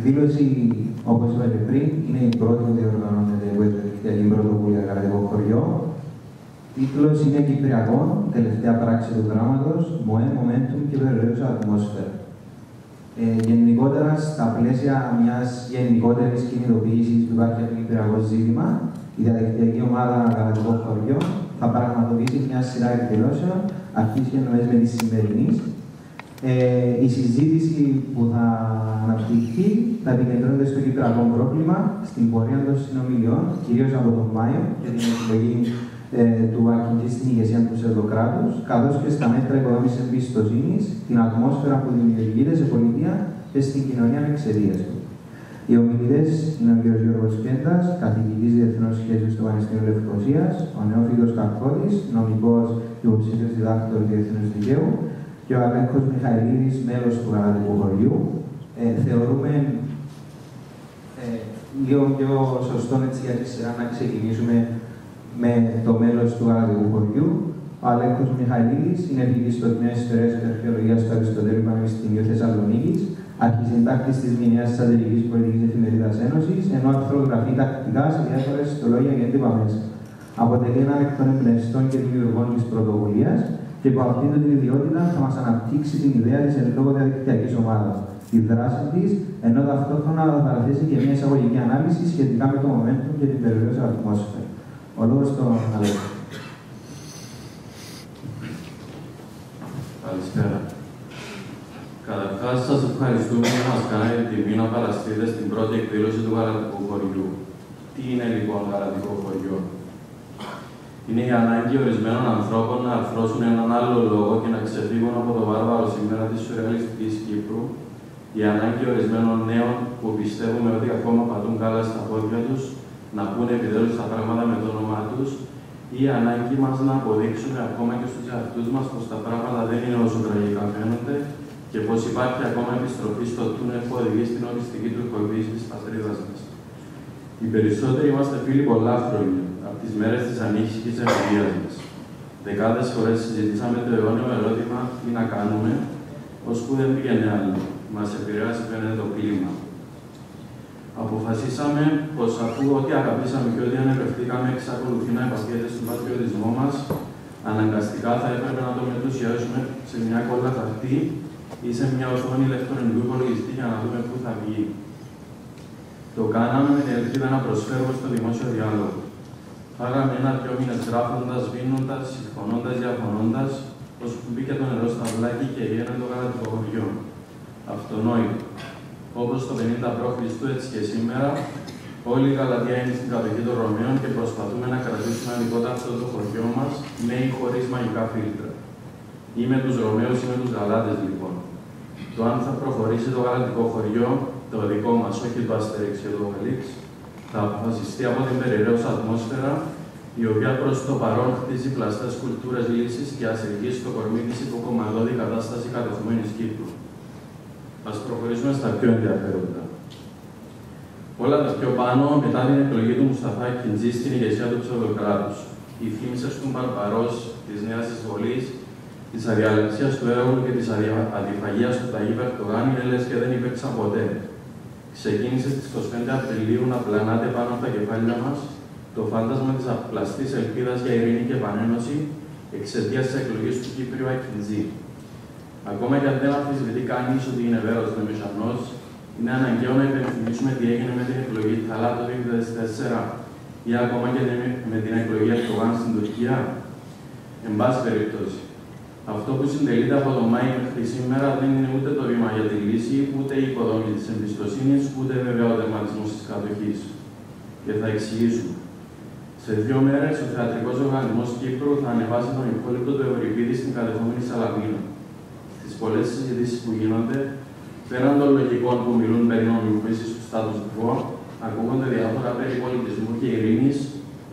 εκδήλωση, όπως είπα και πριν, είναι η πρώτη που διοργανώνεται από την Εκκλησιακή Πρωτοβουλία Γαλατικό Χωριό. Τίτλος είναι Κυπριακών, τελευταία πράξη του γράμματος, Moe Momentum και περιραίουσα ατμόσφαιρα. Γενικότερα, στα πλαίσια μιας γενικότερης κινητοποίησης που υπάρχει από το κυπριακό ζήτημα, η διαδικτυακή ομάδα Γαλατικό Χωριό θα πραγματοποιήσει μια σειρά εκδηλώσεων, αρχής και εννοές με τη σημερινή. Η συζήτηση που θα αναπτυχθεί θα επικεντρώνεται στο κυπριακό πρόβλημα, στην πορεία των συνομιλιών, κυρίως από τον Μάιο και την εκλογή του αρχηγού στην ηγεσία του ψευδοκράτους, καθώς και στα μέτρα οικοδόμησης εμπιστοσύνης, την ατμόσφαιρα που δημιουργείται σε πολιτεία και στην κοινωνία εξαιτίας του. Οι ομιλητές είναι ο κ. Γιώργος Κέντας, καθηγητής Διεθνών Σχέσεων στο Πανεπιστήμιο Λευκωσίας, ο Νεόφυτος Καρκώτης, νομικός υποψήφιος διδάκτορ Διεθνούς Δικαίου, και ο Αλέκος Μιχαηλίδης, μέλος του Γαλατικού Χωριού. Θεωρούμε λίγο πιο σωστό για τη σειρά να ξεκινήσουμε με το μέλος του Γαλατικού Χωριού. Ο Αλέκος Μιχαηλίδης είναι φοιτητής στο Τμήμα Ιστορίας και Αρχαιολογίας του Αριστοτέλειου Πανεπιστημίου Θεσσαλονίκης, αρχισυντάκτης της μηνιαίας της Αττικής Πολιτικής Εφημερίδας Ένωσης, ενώ αρθρογραφεί τακτικά σε διάφορα ιστολόγια και έντυπα μέσα. Αποτελεί έναν εκ των εμπνευστών και δημιουργών της πρωτοβουλίας και υπό αυτήν την ιδιότητα θα μας αναπτύξει την ιδέα της εν λόγω διαδικτυακής ομάδας, τη δράση της, ενώ ταυτόχρονα θα παραθέσει και μια εισαγωγική ανάλυση σχετικά με το momentum και την περιραίουσα ατμόσφαιρα. Ο λόγος στον Αλέκο. Καλησπέρα. Καταρχάς, σας ευχαριστούμε που μας κάνετε την τιμή να παραστείτε στην πρώτη εκδήλωση του Γαλατικού Χωριού. Τι είναι λοιπόν Γαλατικό Χωριό? Είναι η ανάγκη ορισμένων ανθρώπων να αρθρώσουν έναν άλλο λόγο και να ξεφύγουν από το βάρβαρο σήμερα της σουρεαλιστικής Κύπρου, η ανάγκη ορισμένων νέων που πιστεύουμε ότι ακόμα πατούν καλά στα πόδια τους, να πούνε επιτέλους τα πράγματα με το όνομά τους, ή η ανάγκη μας να αποδείξουμε ακόμα και στους εαυτούς μας πως τα πράγματα δεν είναι όσο τραγικά φαίνονται και πως υπάρχει ακόμα επιστροφή στο τούνελ που οδηγεί στην οριστική τουρκοποίηση της πατρίδας μας. Οι περισσότεροι είμαστε φίλοι πολλά χρόνια, από τις μέρες της ανήσυχης εμπειρίας μας. Δεκάδες φορές συζητήσαμε το αιώνιο ερώτημα τι να κάνουμε, ώσπου δεν πήγαινε άλλο. Μας επηρέασε φαίνεται το κλίμα. Αποφασίσαμε πως αφού ό,τι αγαπήσαμε και ό,τι ανεπευθήκαμε εξακολουθεί να επαφιέται στον πατριωτισμό μας, αναγκαστικά θα έπρεπε να το μετουσιάσουμε σε μια κόλλα χαρτί ή σε μια οθόνη ηλεκτρονικού υπολογιστή για να δούμε πού θα βγει. Το κάναμε με την ελπίδα να προσφέρουμε στο δημόσιο διάλογο. Φάγαμε ένα-δυο μήνες γράφοντας, βίνοντας, συμφωνώντας, διαφωνώντας, ώσπου μπήκε το νερό στα βλάκια και έγινε το Γαλατικό Χωριό. Αυτονόητο. Όπως το 50 π.Χ., έτσι και σήμερα, όλη η Γαλατεία είναι στην κατοχή των Ρωμαίων και προσπαθούμε να κρατήσουμε ανοιχτό το χωριό μας, με ή χωρίς μαγικά φίλτρα. Ή με τους Ρωμαίους ή με τους Γαλάτες, λοιπόν. Το αν θα προχωρήσει το Γαλατικό Χωριό, το δικό μας, όχι το Αστέριξ και το Obelix, θα αποφασιστεί από την περιραίουσα ατμόσφαιρα, η οποία προς το παρόν χτίζει πλαστές κουλτούρες λύσης και ασυργεί στο κορμί της υποκομματώδη κατάσταση κατεχόμενης Κύπρου. Ας προχωρήσουμε στα πιο ενδιαφέροντα. Όλα τα πιο πάνω, μετά την εκλογή του Μουσταφά Κιντζή στην ηγεσία του ψευδοκράτους, οι φήμισες του Μπαρμπαρός, της Νέας Εισβολής, της αδιαλαξίας του έργου και της αντιφαγίας του Ταγί Ερντογάν είναι λες και δεν υπήρξαν ποτέ. Ξεκίνησε στις 25 Απριλίου να πλανάται πάνω από τα κεφάλια μας το φάντασμα της απλαστής ελπίδας για ειρήνη και επανένωση εξαιτίας της εκλογής του Κύπριου Ακιντζή. Ακόμα και αν δεν αμφισβητεί κανείς ότι είναι βέρος με Μεσανός, είναι αναγκαίο να υπενθυμίσουμε τι έγινε με την εκλογή Θαλά το 2004 ή ακόμα και με την εκλογή Ερντογάν στην Τουρκία. Εν πάση περιπτώσει, αυτό που συντελείται από τον Μάη μέχρι σήμερα δεν είναι ούτε το βήμα για τη λύση, ούτε η οικοδομή της εμπιστοσύνης, ούτε βέβαια ο τερματισμός της κατοχής. Και θα εξηγήσουμε. Σε 2 μέρες, ο Θεατρικός Οργανισμός Κύπρου θα ανεβάσει τον υπόλοιπο του Ευρυπίδη στην κατεχόμενη Σαλαμίνα. Στις πολλές συζητήσεις που γίνονται, πέραν των λογικών που μιλούν περί νομιμοποίησης του status quo, ακούγονται διάφορα περί πολιτισμού και ειρήνης,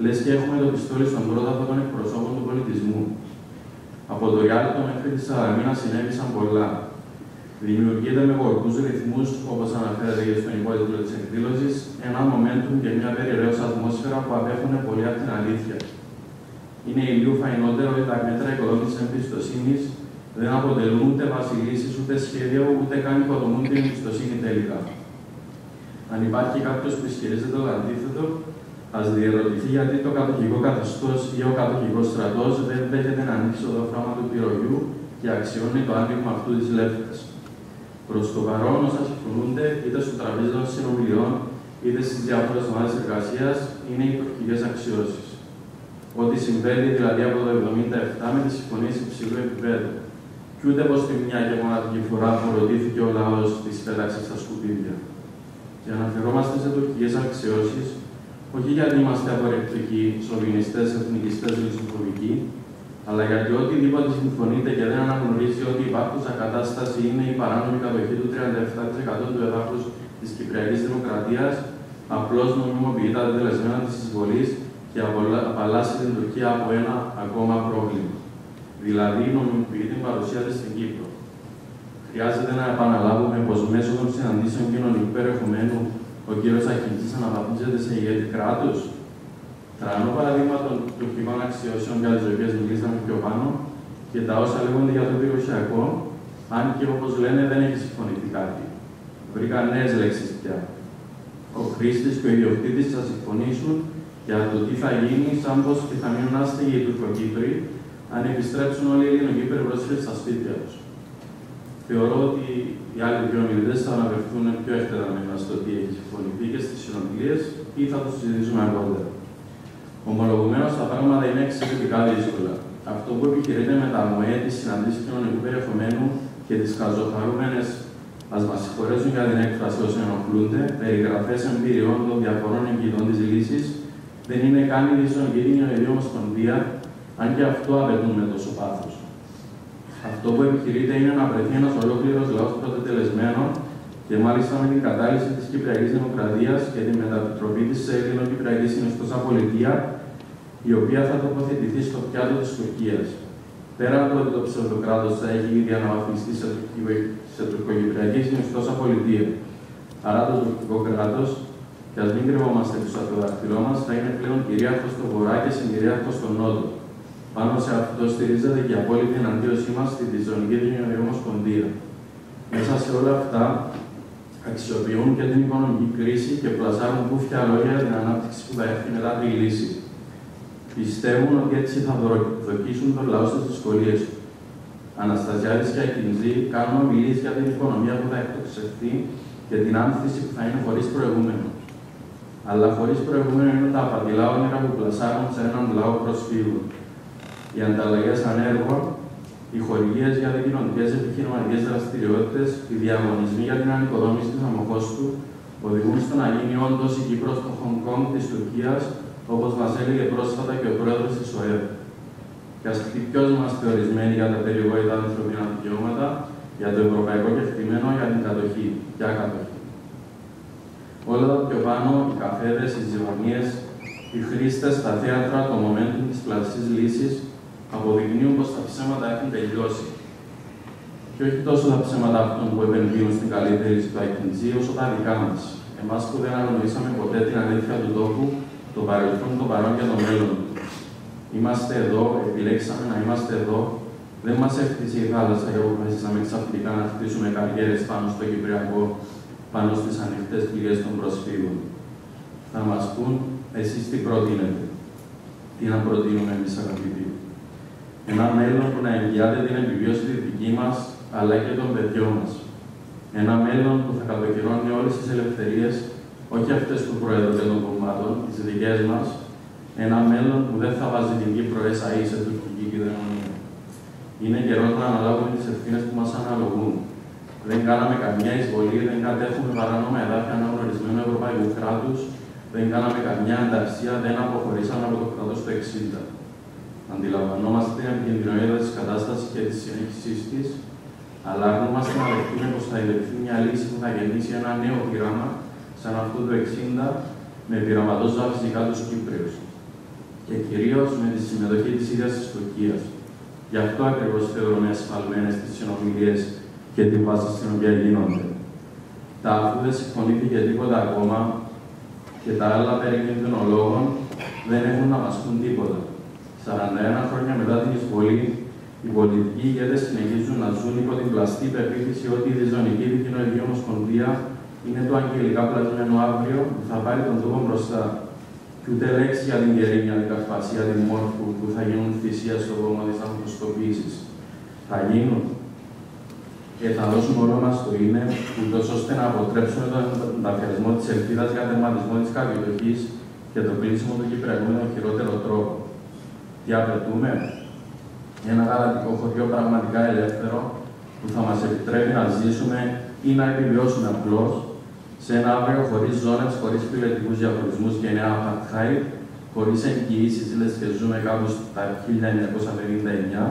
λες και έχουμε το πιστόλι στον πρόταφο των εκπροσώπων του πολιτισμού. Από το Ριάλτο μέχρι τη Σαλαμίνα συνέβησαν πολλά. Δημιουργείται με γοργούς ρυθμούς, όπως αναφέρεται και στον υπότιτλο της εκδήλωσης, ένα momentum και μια περιραίουσα ατμόσφαιρα που απέχουν πολύ από την αλήθεια. Είναι ηλίου φαϊνότερο ότι τα μέτρα οικοδόμησης εμπιστοσύνης δεν αποτελούν ούτε βασιλίσεις, ούτε σχέδιο, ούτε καν οικοδομούν την εμπιστοσύνη τελικά. Αν υπάρχει κάποιος που ισχυρίζεται το αντίθετο, ας διερωτηθεί γιατί το κατοχικό καθεστώς ή ο κατοχικός στρατός δεν δέχεται να ανοίξει το δόφραμα του πυρογιού και αξιώνει το άνοιγμα αυτού της λεύκας. Προς το παρόν, όσα συμφωνούνται είτε στο τραπέζι των συνομιλιών είτε στις διάφορες ομάδες εργασίας είναι οι τουρκικές αξιώσεις. Ό,τι συμβαίνει δηλαδή από το 1977 με τις συμφωνίες υψηλού επίπεδου. Κι ούτε πως τη μια και μοναδική φορά φοροτήθηκε ο λαός της πέταξης στα σκουπίδια. Και αναφερόμαστε σε τουρκικές αξιώσεις, όχι γιατί είμαστε απορριπτικοί, σοβινιστές, εθνικιστές, λησοφοβικοί, αλλά γιατί οτιδήποτε συμφωνείται και δεν αναγνωρίζει ότι η υπάρχουσα κατάσταση είναι η παράνομη κατοχή του 37% του εδάφους της Κυπριακής Δημοκρατίας, απλώς νομιμοποιεί τα τελεσμένα της εισβολής και απαλλάσσει την Τουρκία από ένα ακόμα πρόβλημα. Δηλαδή, νομιμοποιεί την παρουσία της στην Κύπρο. Χρειάζεται να επαναλάβουμε πως μέσω των συναντήσεων κοινωνικού περιεχομένου ο κύριος Αχιντζής αναβαθμίζεται σε ηγέτη κράτους. Τρανό παραδείγμα των τουρκικών αξιώσεων για τις οποίες μιλήσαμε πιο πάνω και τα όσα λέγονται για το περιουσιακό, αν και όπως λένε δεν έχει συμφωνηθεί κάτι. Βρήκα νέες λέξεις πια. Ο χρήστης και ο ιδιοκτήτης θα συμφωνήσουν για το τι θα γίνει, σαν πως και θα μείνουν άστεγοι οι Τουρκοκύπροι, αν επιστρέψουν όλοι οι Ελληνοκύπροι πρόσφυγες στα σπίτια τους. Θεωρώ ότι οι άλλοι δύο ομιλητές θα αναφερθούν πιο εκτεταμένα στο τι έχει συμφωνηθεί και στις συνομιλίες ή θα το συζητήσουμε αργότερα. Ομολογουμένως, τα πράγματα είναι εξαιρετικά δύσκολα. Αυτό που επιχειρείται με τα ΜΟΕ, τις συναντήσεις κοινωνικού περιεχομένου και τις χαζοχαρούμενες, ας μας συγχωρέσουν για την έκφραση όσοι ενοχλούνται, περιγραφές εμπειριών των διαφορών εγκυητών της λύσης, δεν είναι καν η Διεθνική Κοινωνική Ομοσπονδία, αν και αυτό απαιτούν με τόσο πάθος. Αυτό που επιχειρείται είναι να βρεθεί ένας ολόκληρος λαός πρωτετελεσμένων και μάλιστα με την κατάλυση της Κυπριακής Δημοκρατίας και την μετατροπή της σε Ελληνοκυπριακή συνιστόσα πολιτεία, η οποία θα τοποθετηθεί στο πιάτο της Τουρκίας. Πέρα από ότι το ψευδοκράτος θα έχει ήδη αναβαθμιστεί σε τουρκοκυπριακή συνιστόσα πολιτεία. Άρα το τουρκικό κράτος, και ας μην κρυβόμαστε πίσω από το δάχτυλό μας, θα είναι πλέον κυρίαρχο στο βορρά και συγκυρίαρχο στο νότο. Πάνω σε αυτό στηρίζεται και η απόλυτη εναντίωσή μας στη Διεθνική Κοινωνική Ομοσπονδία. Μέσα σε όλα αυτά, αξιοποιούν και την οικονομική κρίση και πλασάρουν κούφια λόγια για την ανάπτυξη που θα έρθει μετά τη λύση. Πιστεύουν ότι έτσι θα δοκίσουν τον λαό στις δυσκολίες του. Αναστασιάδης και Αχιντζή κάνουν ομιλίες για την οικονομία που θα εκτοξευθεί και την άνθηση που θα είναι χωρίς προηγούμενο. Αλλά χωρίς προηγούμενο είναι τα απατηλά όνειρα που πλασάρουν σε έναν λαό προσφύγων. Οι ανταλλαγές ανέργων, οι χορηγίες για κοινωνικές επιχειρηματικές δραστηριότητες, οι διαγωνισμοί για την ανοικοδόμηση της Αμμοχώστου οδηγούν στο να γίνει όντως η Κύπρος το Χονγκ Κονγκ της Τουρκίας, όπως μας έλεγε πρόσφατα και ο πρόεδρος της ΟΕΒ. Και ας ποιος είμαστε ορισμένοι για τα περιβόητα ανθρωπίνα δικαιώματα, για το ευρωπαϊκό κεκτημένο, για την κατοχή. Ποια κατοχή. Όλα τα πιο πάνω, οι καφέδες, οι ζυγονίες, οι χρήστες, τα θέατρα, το momentum της πλαστικής λύσης αποδεικνύουν πως τα ψέματα έχουν τελειώσει. Και όχι τόσο τα ψέματα αυτών που επενδύουν στην καλύτερη του Αχιντζή, όσο τα δικά μας. Εμάς που δεν αναγνωρίσαμε ποτέ την αλήθεια του τόπου, το παρελθόν, το παρόν και το μέλλον του. Είμαστε εδώ, επιλέξαμε να είμαστε εδώ. Δεν μας έφτιαξε η θάλασσα και αποφασίσαμε ξαφνικά να χτίσουμε καριέρες πάνω στο Κυπριακό, πάνω στις ανοιχτές πληγές των προσφύγων. Θα μας πούν, εσείς τι προτείνετε. Τι να προτείνουμε εμείς, αγαπητοί. Ένα μέλλον που να εγγυάται την επιβίωση τη δική μας, αλλά και των παιδιών μας. Ένα μέλλον που θα κατοχυρώνει όλες τις ελευθερίες, όχι αυτές του Προέδρου και των κομμάτων, τις δικές μας. Ένα μέλλον που δεν θα βάζει την Κύπρο ΕΣΑΗ σε τουρκική κυδαιμονία. Είναι καιρό να αναλάβουμε τις ευθύνες που μας αναλογούν. Δεν κάναμε καμιά εισβολή, δεν κατέχουμε παράνομα εδάφια αναγνωρισμένου ευρωπαϊκού κράτους, δεν κάναμε καμιά ανταρσία, δεν αποχωρήσαμε από το κράτος το 60. Αντιλαμβανόμαστε την επικινδυνότητα της κατάστασης και της συνέχισής της, αλλά αρνούμαστε να δεχτούμε πως θα ιδρυθεί μια λύση που θα γεννήσει ένα νέο πείραμα, σαν αυτό το 60, με πειραματόζωα φυσικά τους Κύπριους. Και κυρίως με τη συμμετοχή της ίδιας της Τουρκίας. Γι' αυτό ακριβώς θεωρούμε ασφαλμένες τις συνομιλίες και την βάση στην οποία γίνονται. Τα αφού δεν συμφωνήθηκε τίποτα ακόμα και τα άλλα περί κινδυνολόγων δεν έχουν να μας πούν τίποτα. 41 χρόνια μετά την εισβολή, οι πολιτικοί ηγέτες συνεχίζουν να ζουν υπό την πλαστή πεποίθηση ότι η Διεθνική Κοινωνική Ομοσπονδία είναι το αγγελικά πλατημένο αύριο θα πάρει τον τόπο μπροστά. Και ούτε λέξη για την Κερίνια, την Καρφασία, την Μόρφου που θα γίνουν θυσία στο βωμό της αυτοσκοπήσης. Θα γίνουν και θα δώσουν όλο μας το είναι, ούτως ώστε να αποτρέψουμε τον ενταφιασμό της ελπίδας για τερματισμό της καρδιοδοχής και το κλείσιμο του Κυπριακού με τον χειρότερο τρόπο. Τι απαιτούμε? Ένα γαλατικό χωριό πραγματικά ελεύθερο που θα μας επιτρέπει να ζήσουμε ή να επιβιώσουμε απλώς σε ένα αύριο χωρίς ζώνες, χωρίς φυλετικούς διαχωρισμούς και νέα apartheid, χωρίς εγγυήσεις, λες και ζούμε κάπου στα 1959,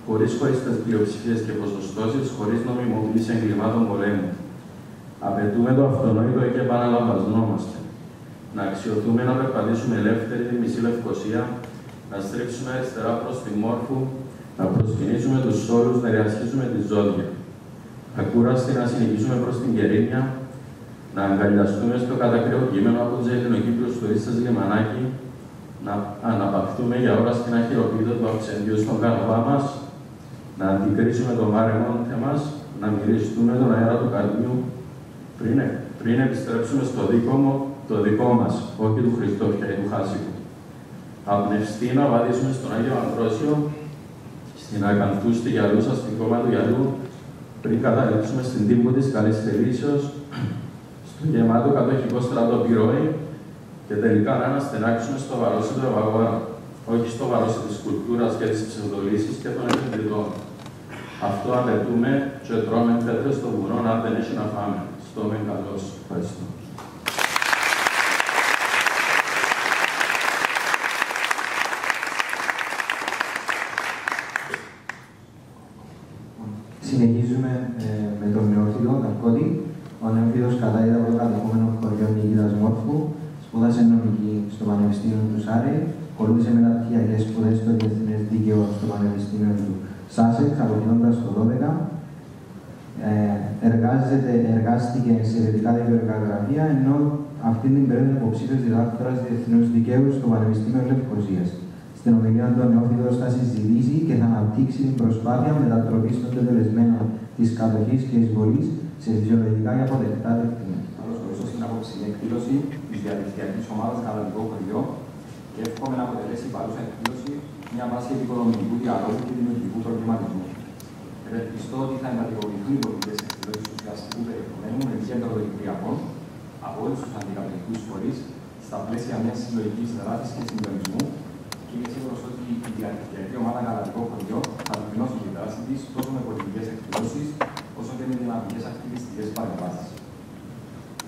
χωρίς χωριστές πλειοψηφίες και ποσοστώσεις, χωρίς νομιμοποίηση εγκλημάτων πολέμου. Απαιτούμε το αυτονόητο και επαναλαμβανόμαστε. Να αξιωθούμε να περπατήσουμε ελεύθερη τη μισή Λευκοσία, να στρίψουμε αριστερά προς τη Μόρφου, να προσκυνήσουμε τους όρους, να διασχίσουμε τη ζώδια. Ακούραστοι να συνεχίσουμε προς την Κερίνια, να αγκαλιαστούμε στο κατακραίο κείμενο από τους Ελληνοκύπριους τουρίστες λιμανάκι, να αναπαυθούμε για ώρα στην αχυροποίητα του αυξεντίου στον κανοπά μας, να αντικρίσουμε το βάρεμοντε μας, να μυριστούμε τον αέρα του καρδιού πριν επιστρέψουμε στο δικό μας, όχι του Χριστόφια ή του Χάσικου. Απνευστεί να βαδίσουμε στον Άγιο Αμβρόσιο, στην ακαθούστη γυαλούσα στην κόμμα του γυαλού, πριν καταλήξουμε στην τύπου της καλής θελήσεως, στο γεμάτο κατοχικό στρατό πυρώη και τελικά να αναστενάξουμε στο βαρόσι του Ευαγόρα, όχι στο βαρόσι της κουλτούρας και της ψευδολύσης και των επενδυτών. Αυτό απαιτούμε και τρώμε πέτρες στο βουνό αν δεν έχει να φάμε. Στο μεν καλώς. Ευχαριστώ. Συνεχίζουμε με τον νεόφιλο Καρκώτη. Ο νεόφιλος κατάγεται από το κατεχόμενο χωριό Νικήτας Μόρφου, σπούδασε νομική στο Πανεπιστήμιο του Σάρε, ακολούθησε μεταπτυχιακές σπουδές στο Διεθνές Δίκαιο στο Πανεπιστήμιο του Σάσεξ, αποφύγοντας το 12. Εργάστηκε σε ειδικά δικαιωτικά γραφεία, ενώ αυτή την περίοδο υποψήφιος διδάκτορας Διεθνούς Δικαίου στο Πανεπιστήμιο Λευκοσίας. Στην ομιλία του, ο νεόφιλος θα συζητήσει και θα αναπτύξει την προσπάθεια μετατροπής των τελεσμένων της κατοχής και εισβολής σε φυσιολογικά και αποδεκτά τεκτημένα. Καλωσορίζω στην απόψινή εκδήλωση της διαδικτυακής ομάδας Γαλατικό Χωριό και εύχομαι να αποτελέσει η παρούσα εκδήλωση μια βάση επικοδομητικού διαλόγου και δημιουργικού προβληματισμού. Ευελπιστώ ότι θα εντατικοποιηθούν οι πολιτικές εκδηλώσεις του ουσιαστικού περιεχομένου με κέντρο δικαιωμάτων από όλους τους αντικατοχικούς φορείς στα πλαίσια μιας συλλογικής δράσης και συντονισμού και είμαι σίγουρος ότι η διαδικτυακή ομάδα Γαλατικό Χωριό θα επικοινώσει τη δράση της τόσο με πολιτικές εκδηλώσεις όσο και με δυναμικές ακτιβιστικές παρεμβάσεις.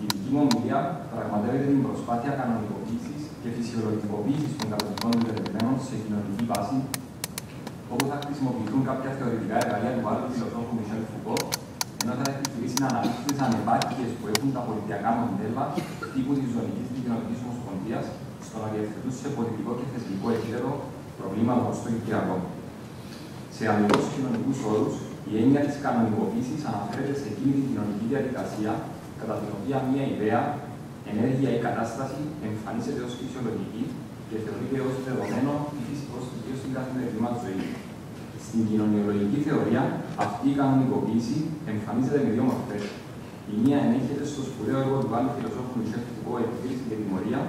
Η δική μου ομιλία πραγματεύεται την προσπάθεια κανονικοποίησης και φυσιολογικοποίησης των κατοχικών δεδομένων σε κοινωνική βάση, όπου θα χρησιμοποιηθούν κάποια θεωρητικά εργαλεία του άλλου φιλοσόφου Μισελ Φουκώ, ενώ θα επιχειρήσει να αναλύσει τις ανεπάρκειες που έχουν τα πολιτιακά μοντέλα τύπου της Ζωνικής Δικοινοτικής Ομοσπονδίας στο να διευθετούν σε πολιτικό και θεσμικό επίπεδο προβλήματα όπως το Κυπριακό. Σε αμοιβούς κοινωνικούς όρους, η έννοια της κανονικοποίησης αναφέρεται σε εκείνη την κοινωνική διαδικασία κατά την οποία μία ιδέα, ενέργεια ή κατάσταση εμφανίζεται ως φυσιολογική και θεωρείται ως δεδομένο ή φυσικό στοιχείο στην καθημερινή μας ζωή. Στην κοινωνιολογική θεωρία, αυτή η κανονικοποίηση εμφανίζεται με δύο μορφές. Η μία ενέχεται στο σπουδαίο έργο του άλλου φιλοσόφου Μισελ Φουκώ, Επίθεση και Τιμωρία,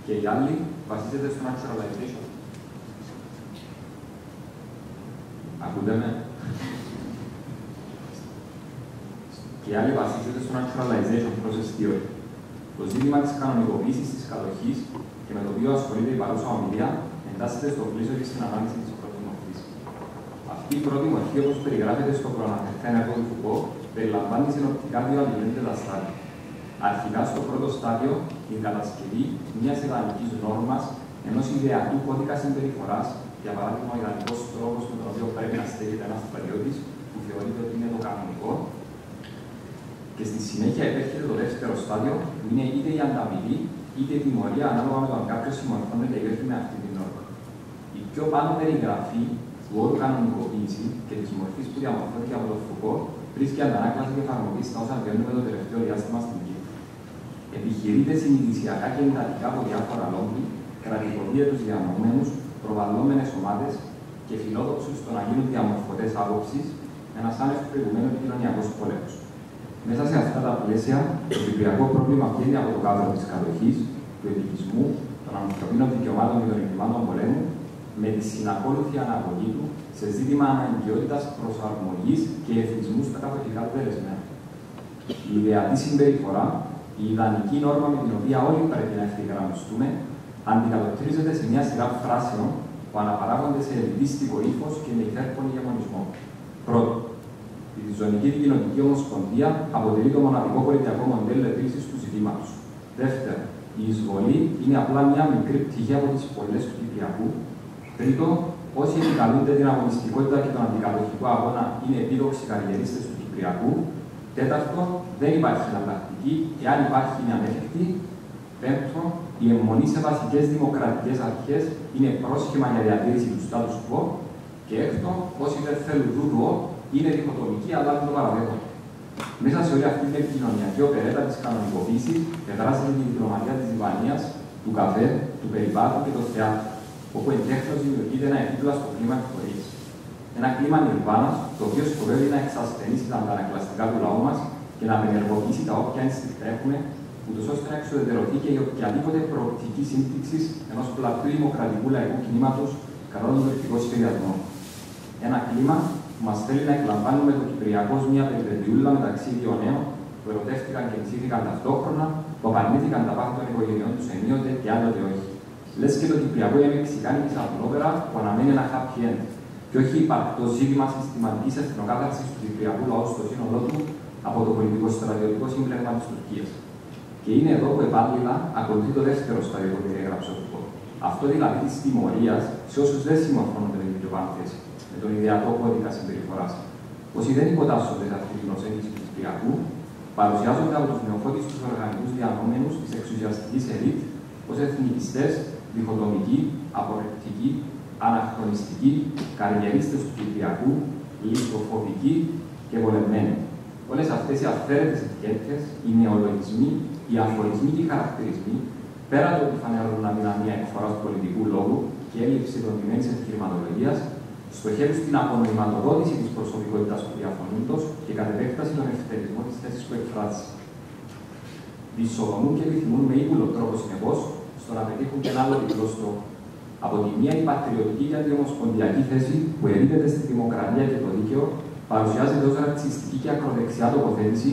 και η άλλη βασίζεται στο naturalization. Ακούτε με? Και η άλλη βασίζεται στο naturalization process theory. Το ζήτημα της κανονικοποίησης της κατοχής και με το οποίο ασχολείται η παρούσα ομιλία εντάσσεται στο πλαίσιο και στην ανάλυση της πρώτης μορφής. Αυτή η πρώτη μορφή, όπως περιγράφεται στο προαναφερθέν έργο του Φουκώ, περιλαμβάνει συνοπτικά δύο αντιλήπτητα στάδια. Αρχικά, στο πρώτο στάδιο, την κατασκευή μιας ιδανικής νόρμας ενός ιδεατού κώδικα συμπεριφοράς, για παράδειγμα, ο ιδανικός τρόπος με τον οποίο πρέπει να στέκεται ένας πατριώτης, που θεωρείται ότι είναι το κανονικό. Και στη συνέχεια επέρχεται το δεύτερο στάδιο, που είναι είτε η ανταμοιβή είτε η τιμωρία, ανάλογα με το αν κάποιος συμμορφώνεται ή όχι με αυτή την νόρμα. Η πιο πάνω περιγραφή του όρου κανονικοποίηση και της μορφής που διαμορφώθηκε από τον Φουκώ βρίσκει αντανάκλαση και εφαρμογή στα όσα βιώνουμε το τελευταίο διάστημα στην Κύπρο. Επιχειρείται συνειδησιακά και εντατικά από διάφορα λόγια κατά τη φοβία τους διανοούμενους, προβαλλόμενες ομάδες και φιλόδοξους στο να γίνουν διαμορφωτές άποψης με ένας άνευ προηγουμένου κοινωνιακός πόλεμος. Μέσα σε αυτά τα πλαίσια, το κυπριακό πρόβλημα βγαίνει από το κάδρο της κατοχής, του επικισμού, των ανθρωπίνων δικαιωμάτων και των εγκλημάτων πολέμου, με τη συνακόλουθη αναγωγή του σε ζήτημα αναγκαιότητας προσαρμογής και εθνισμού στα καθολικά του τελεσμένα. Η ιδεατή συμπεριφορά, η ιδανική νόρμα με την οποία όλοι πρέπει να ευθυγραμμιστούμε, αντικατοπτρίζεται σε μια σειρά φράσεων που αναπαράγονται σε ελιτίστικο ύφος και με υφέρπον ηγεμονισμό. Πρώτον, η διζωνική κοινωνική ομοσπονδία αποτελεί το μοναδικό πολιτιακό μοντέλο επίλυσης του ζητήματος. Δεύτερον, η εισβολή είναι απλά μια μικρή πτυχή από τις πολλές του Κυπριακού. Τρίτον, όσοι επικαλούνται την αγωνιστικότητα και τον αντικατοχικό αγώνα είναι επίδοξοι καριερίστες του Κυπριακού. Τέταρτον, δεν υπάρχει εναλλακτική, εάν υπάρχει είναι ανέφικτη. Πέμπτον, η αιμονή σε βασικές δημοκρατικές αρχές είναι πρόσχημα για διατήρηση του status quo. Και έκτον, όσοι δεν θέλουν τούτο, είναι διχοτομικοί, αλλά δεν το παραδέχονται. Μέσα σε όλη αυτή την επικοινωνιακή οπερέτα της κανονικοποίησης, εδράζεται η διπλωματία της διβανίας, του καφέ, του περιβάτου και του θεάτρου, όπου εντέχνως δημιουργείται ένα επίπλαστο κλίμα εκφορής. Ένα κλίμα νιρβάνας, το οποίο σκοπεύει να εξασθενήσει τα αντανακλαστικά του λαού μας και να απενεργοποιήσει τα όποια ένστικτα έχουμε, ούτως ώστε να εξουδετερωθεί και η οποιαδήποτε προοπτική σύμπτυξη ενός πλατού δημοκρατικού λαϊκού κινήματος κατά τον τουρκικό σχεδιασμό. Ένα κλίμα που μας θέλει να εκλαμβάνουμε το Κυπριακό ως μια περιπετειούλα μεταξύ δύο νέων που ερωτεύτηκαν και ψήθηκαν ταυτόχρονα, που απαρνήθηκαν τα πάθη των οικογενειών τους ενίοτε και άλλοτε όχι. Λες και το Κυπριακό είναι μεξικάνικη σαυλόπερα που αναμένει ένα happy end, και όχι υπαρκτό ζήτημα συστηματικής εθνοκάθαρσης του Κυπριακού λαού στο σύνολό του από το πολιτικό-στρατιωτικό σύμπλεγμα της Τουρκίας. Και είναι εδώ που επάλληλα ακολουθεί το δεύτερο στάδιο που περιέγραψε ο Φουκώ. Αυτό δηλαδή της τιμωρίας σε όσους δεν συμμορφώνονται με την δικαιωμένη θέση, με τον ιδεατό κώδικα συμπεριφοράς. Όσοι δεν υποτάσσονται σε αυτή την προσέγγιση του Κυπριακού, παρουσιάζονται από τους νεοφώτιστους οργανικούς διανόμενους της εξουσιαστικής ελίτ ως εθνικιστές, διχοτομικοί, απορριπτικοί, αναχρονιστικοί, καριερίστες του Κυπριακού, λιτοφοβικοί και βολευμένοι. Όλες αυτές οι αυθαίρετες ετικέτες, οι νεολογισμοί, οι αφορισμοί και οι χαρακτηρισμοί, πέρα από ότι φανερώνουν αδυναμία εκφοράς του πολιτικού λόγου και έλλειψη δομημένης επιχειρηματολογίας, στοχεύουν στην απονοηματοδότηση της προσωπικότητας του διαφωνούντος και κατ' επέκταση τον ευθερισμό της θέσης που εκφράζει. Δυσοδομούν και επιθυμούν με ύπουλο τρόπο συνεπώς στο να πετύχουν και ένα άλλο διπλό στόχο. Από τη μία, η πατριωτική και αντιομοσπονδιακή θέση που ερείπεται στη δημοκρατία και το δίκαιο παρουσιάζεται ως ρατσιστική και ακροδεξιά τοποθέτηση,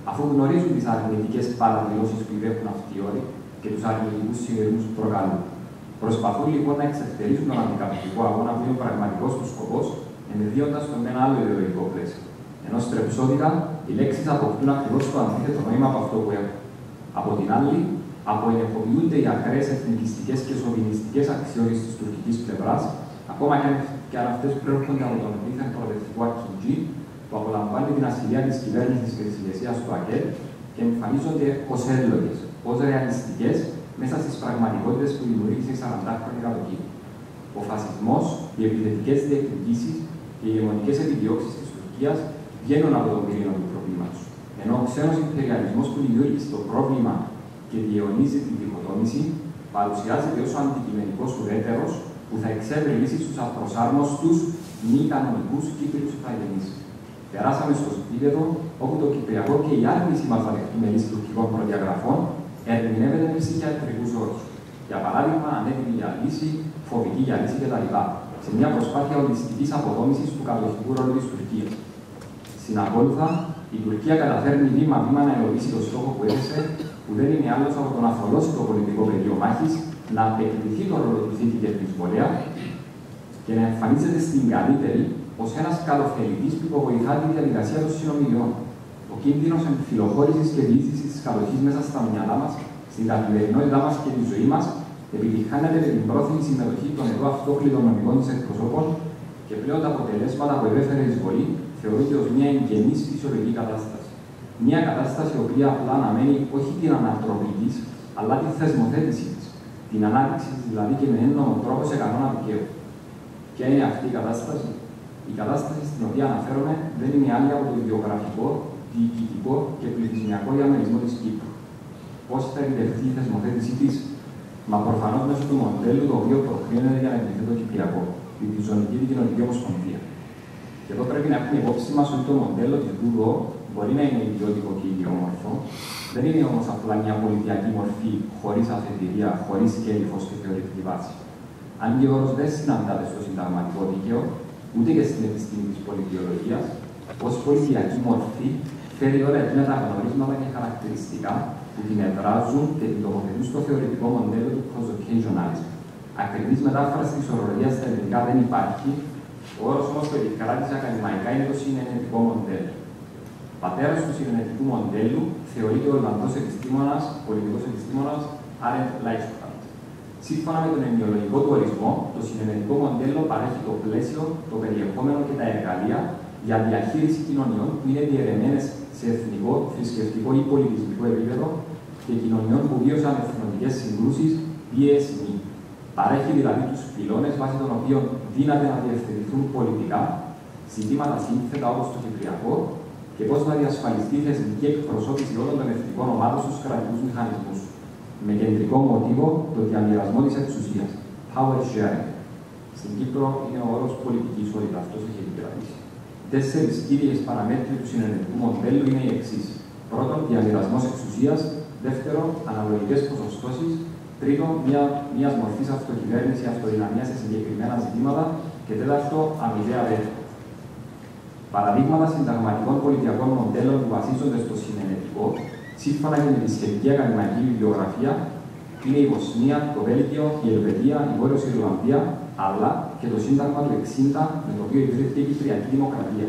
αφού γνωρίζουν τις αρνητικές παραδηλώσεις που υπέχουν αυτοί οι όροι και τους αρνητικούς συνειρμούς που προκαλούν. Προσπαθούν λοιπόν να εξευτερίσουν τον αντικατοχικό αγώνα που είναι ο πραγματικός του σκοπός, ενδύοντας τον με ένα άλλο ιδεολογικό πλαίσιο. Ενώ στρεψόδικα, οι λέξεις αποκτούν ακριβώς το αντίθετο νόημα από αυτό που έχουν. Από την άλλη, αποενεχοποιούνται οι ακραίες εθνικιστικές και σοβινιστικές αξιώσεις της τουρκικής πλευράς, ακόμα και αν αυτές προέρχονται από τον δίθεν προοδευτικό Ακιντζή, που απολαμβάνει την ασυλία της κυβέρνησης και της ηγεσίας του ΑΚΕΛ και εμφανίζονται ως έλογες, ως ρεαλιστικές μέσα στις πραγματικότητες που δημιουργήσε η 40χρονη κατοχή. Ο φασισμός, οι επιθετικές διεκδικήσεις και οι ηγεμονικές επιδιώξεις της Τουρκίας βγαίνουν από τον πυρήνα του προβλήματος. Ενώ ο ξένος ιμπεριαλισμός που δημιούργησε το πρόβλημα και διαιωνίζει την διχοτόμηση, παρουσιάζεται ως ο αντικειμενικός ουδέτερος που θα εξέβρει λύσεις στους απροσάρμοστους, μη κανονικούς Κύπριους ηθαγενείς. Περάσαμε στο επίπεδο όπου το Κυπριακό και η άρνηση μας να δεχτούμε λύση τουρκικών προδιαγραφών ερμηνεύεται με ψυχιατρικούς όρους. Για παράδειγμα, ανέτοιμη για λύση, φοβική για λύση κτλ. Σε μια προσπάθεια ολιστικής αποδόμησης του κατοχικού ρόλου της Τουρκίας. Συνακόλουθα, η Τουρκία καταφέρνει βήμα-βήμα να ενοποιήσει το στόχο που έθεσε, που δεν είναι άλλος από το να θολώσει το πολιτικό πεδίο μάχης, να απεκτηθεί το ρόλο του θήτη και του εισβολέα και να εμφανίζεται στην καλύτερη ως ένας καλοφελητής που υποβοηθά τη διαδικασία των συνομιλιών. Ο κίνδυνος εμφυλοχώρησης και διείσδυσης της κατοχής μέσα στα μυαλά μας, στην καθημερινότητά μας και τη ζωή μας, επιτυχάνεται με την πρόθυμη συμμετοχή των εδώ αυτόκλητων νομικών της εκπροσώπων και πλέον τα αποτελέσματα που επέφερε η εισβολή θεωρούνται ως μια εγγενής φυσιολογική κατάσταση. Μια κατάσταση η οποία απλά αναμένει όχι την ανατροπή της, αλλά τη θεσμοθέτησή της. Την ανάπτυξη της δηλαδή και με έννομο τρόπο σε κανόνα δικαίου. Ποια είναι αυτή η κατάσταση? Η κατάσταση στην οποία αναφέρομαι δεν είναι άλλη από το ιδιογραφικό, διοικητικό και πληθυσμιακό διαμερισμό της Κύπρου. Πώς θα επιτευχθεί η θεσμοθέτησή της? Μα προφανώς μέσω του μοντέλου το οποίο προκρίνεται για να επιτευχθεί το Κυπριακό, τη διζωνική κοινωνική ομοσπονδία. Και εδώ πρέπει να έχουμε υπόψη μας ότι το μοντέλο της ΔΟΥΔΟ μπορεί να είναι ιδιωτικό και ιδιόμορφο, δεν είναι όμως απλά μια πολιτιακή μορφή χωρίς αφετηρία, χωρίς κέλυφος και θεωρητική βάση. Αν και ο όρος δεν συναντάται στο συνταγματικό δίκαιο, ούτε και στην επιστήμη της πολιτιολογίας, ως πολιτιακή μορφή φέρει όλα εκείνα τα γνωρίσματα και χαρακτηριστικά που την εδράζουν και την τοποθετούν στο θεωρητικό μοντέλο του cross-occasionalism. Ακριβής μετάφραση της ορολογίας στα ελληνικά δεν υπάρχει, ο όρος όμως που επικράτησε ακαδημαϊκά είναι το συνενετικό μοντέλο. Πατέρας του συνενετικού μοντέλου θεωρείται ο Ολλανδός επιστήμονας, πολιτικός επιστήμονας Άρεντ Λάιχτφαλντ. Σύμφωνα με τον ενοιολογικό του ορισμό, το συνενετικό μοντέλο παρέχει το πλαίσιο, το περιεχόμενο και τα εργαλεία για διαχείριση κοινωνιών που είναι διαιρεμένες σε εθνικό, θρησκευτικό ή πολιτισμικό επίπεδο και κοινωνιών που βίωσαν εθνοτικές συγκρούσεις ή εθνοί. Παρέχει δηλαδή τους πυλώνες βάσει των οποίων δύναται να διευθετηθούν πολιτικά ζητήματα σύνθετα όπως το Κυπριακό και πώς να διασφαλιστεί η θεσμική εκπροσώπηση όλων των εθνικών ομάδων στους κρατικούς μηχανισμούς. Με κεντρικό μοτίβο το διαμοιρασμό της εξουσίας. Power sharing. Στην Κύπρο είναι ο όρος πολιτική ισότητα, αυτός έχει επικρατήσει. 4 κύριες παραμέτροι του συνενετικού μοντέλου είναι οι εξής. Πρώτον, διαμοιρασμός εξουσίας. Δεύτερον, αναλογικές ποσοστώσεις. Τρίτον, μια μορφή αυτοκυβέρνηση, αυτοδυναμία σε συγκεκριμένα ζητήματα. Και τέταρτο, αμοιβαία βέτο. Παραδείγματα συνταγματικών πολιτιακών μοντέλων που βασίζονται στο συνενετικό, σύμφωνα με τη σχετική ακαδημαϊκή βιβλιογραφία, είναι η Βοσνία, το Βέλγιο, η Ελβετία, η Βόρειος Ιρλανδία, αλλά και το Σύνταγμα του 60, με το οποίο ιδρύθηκε η Κυπριακή Δημοκρατία.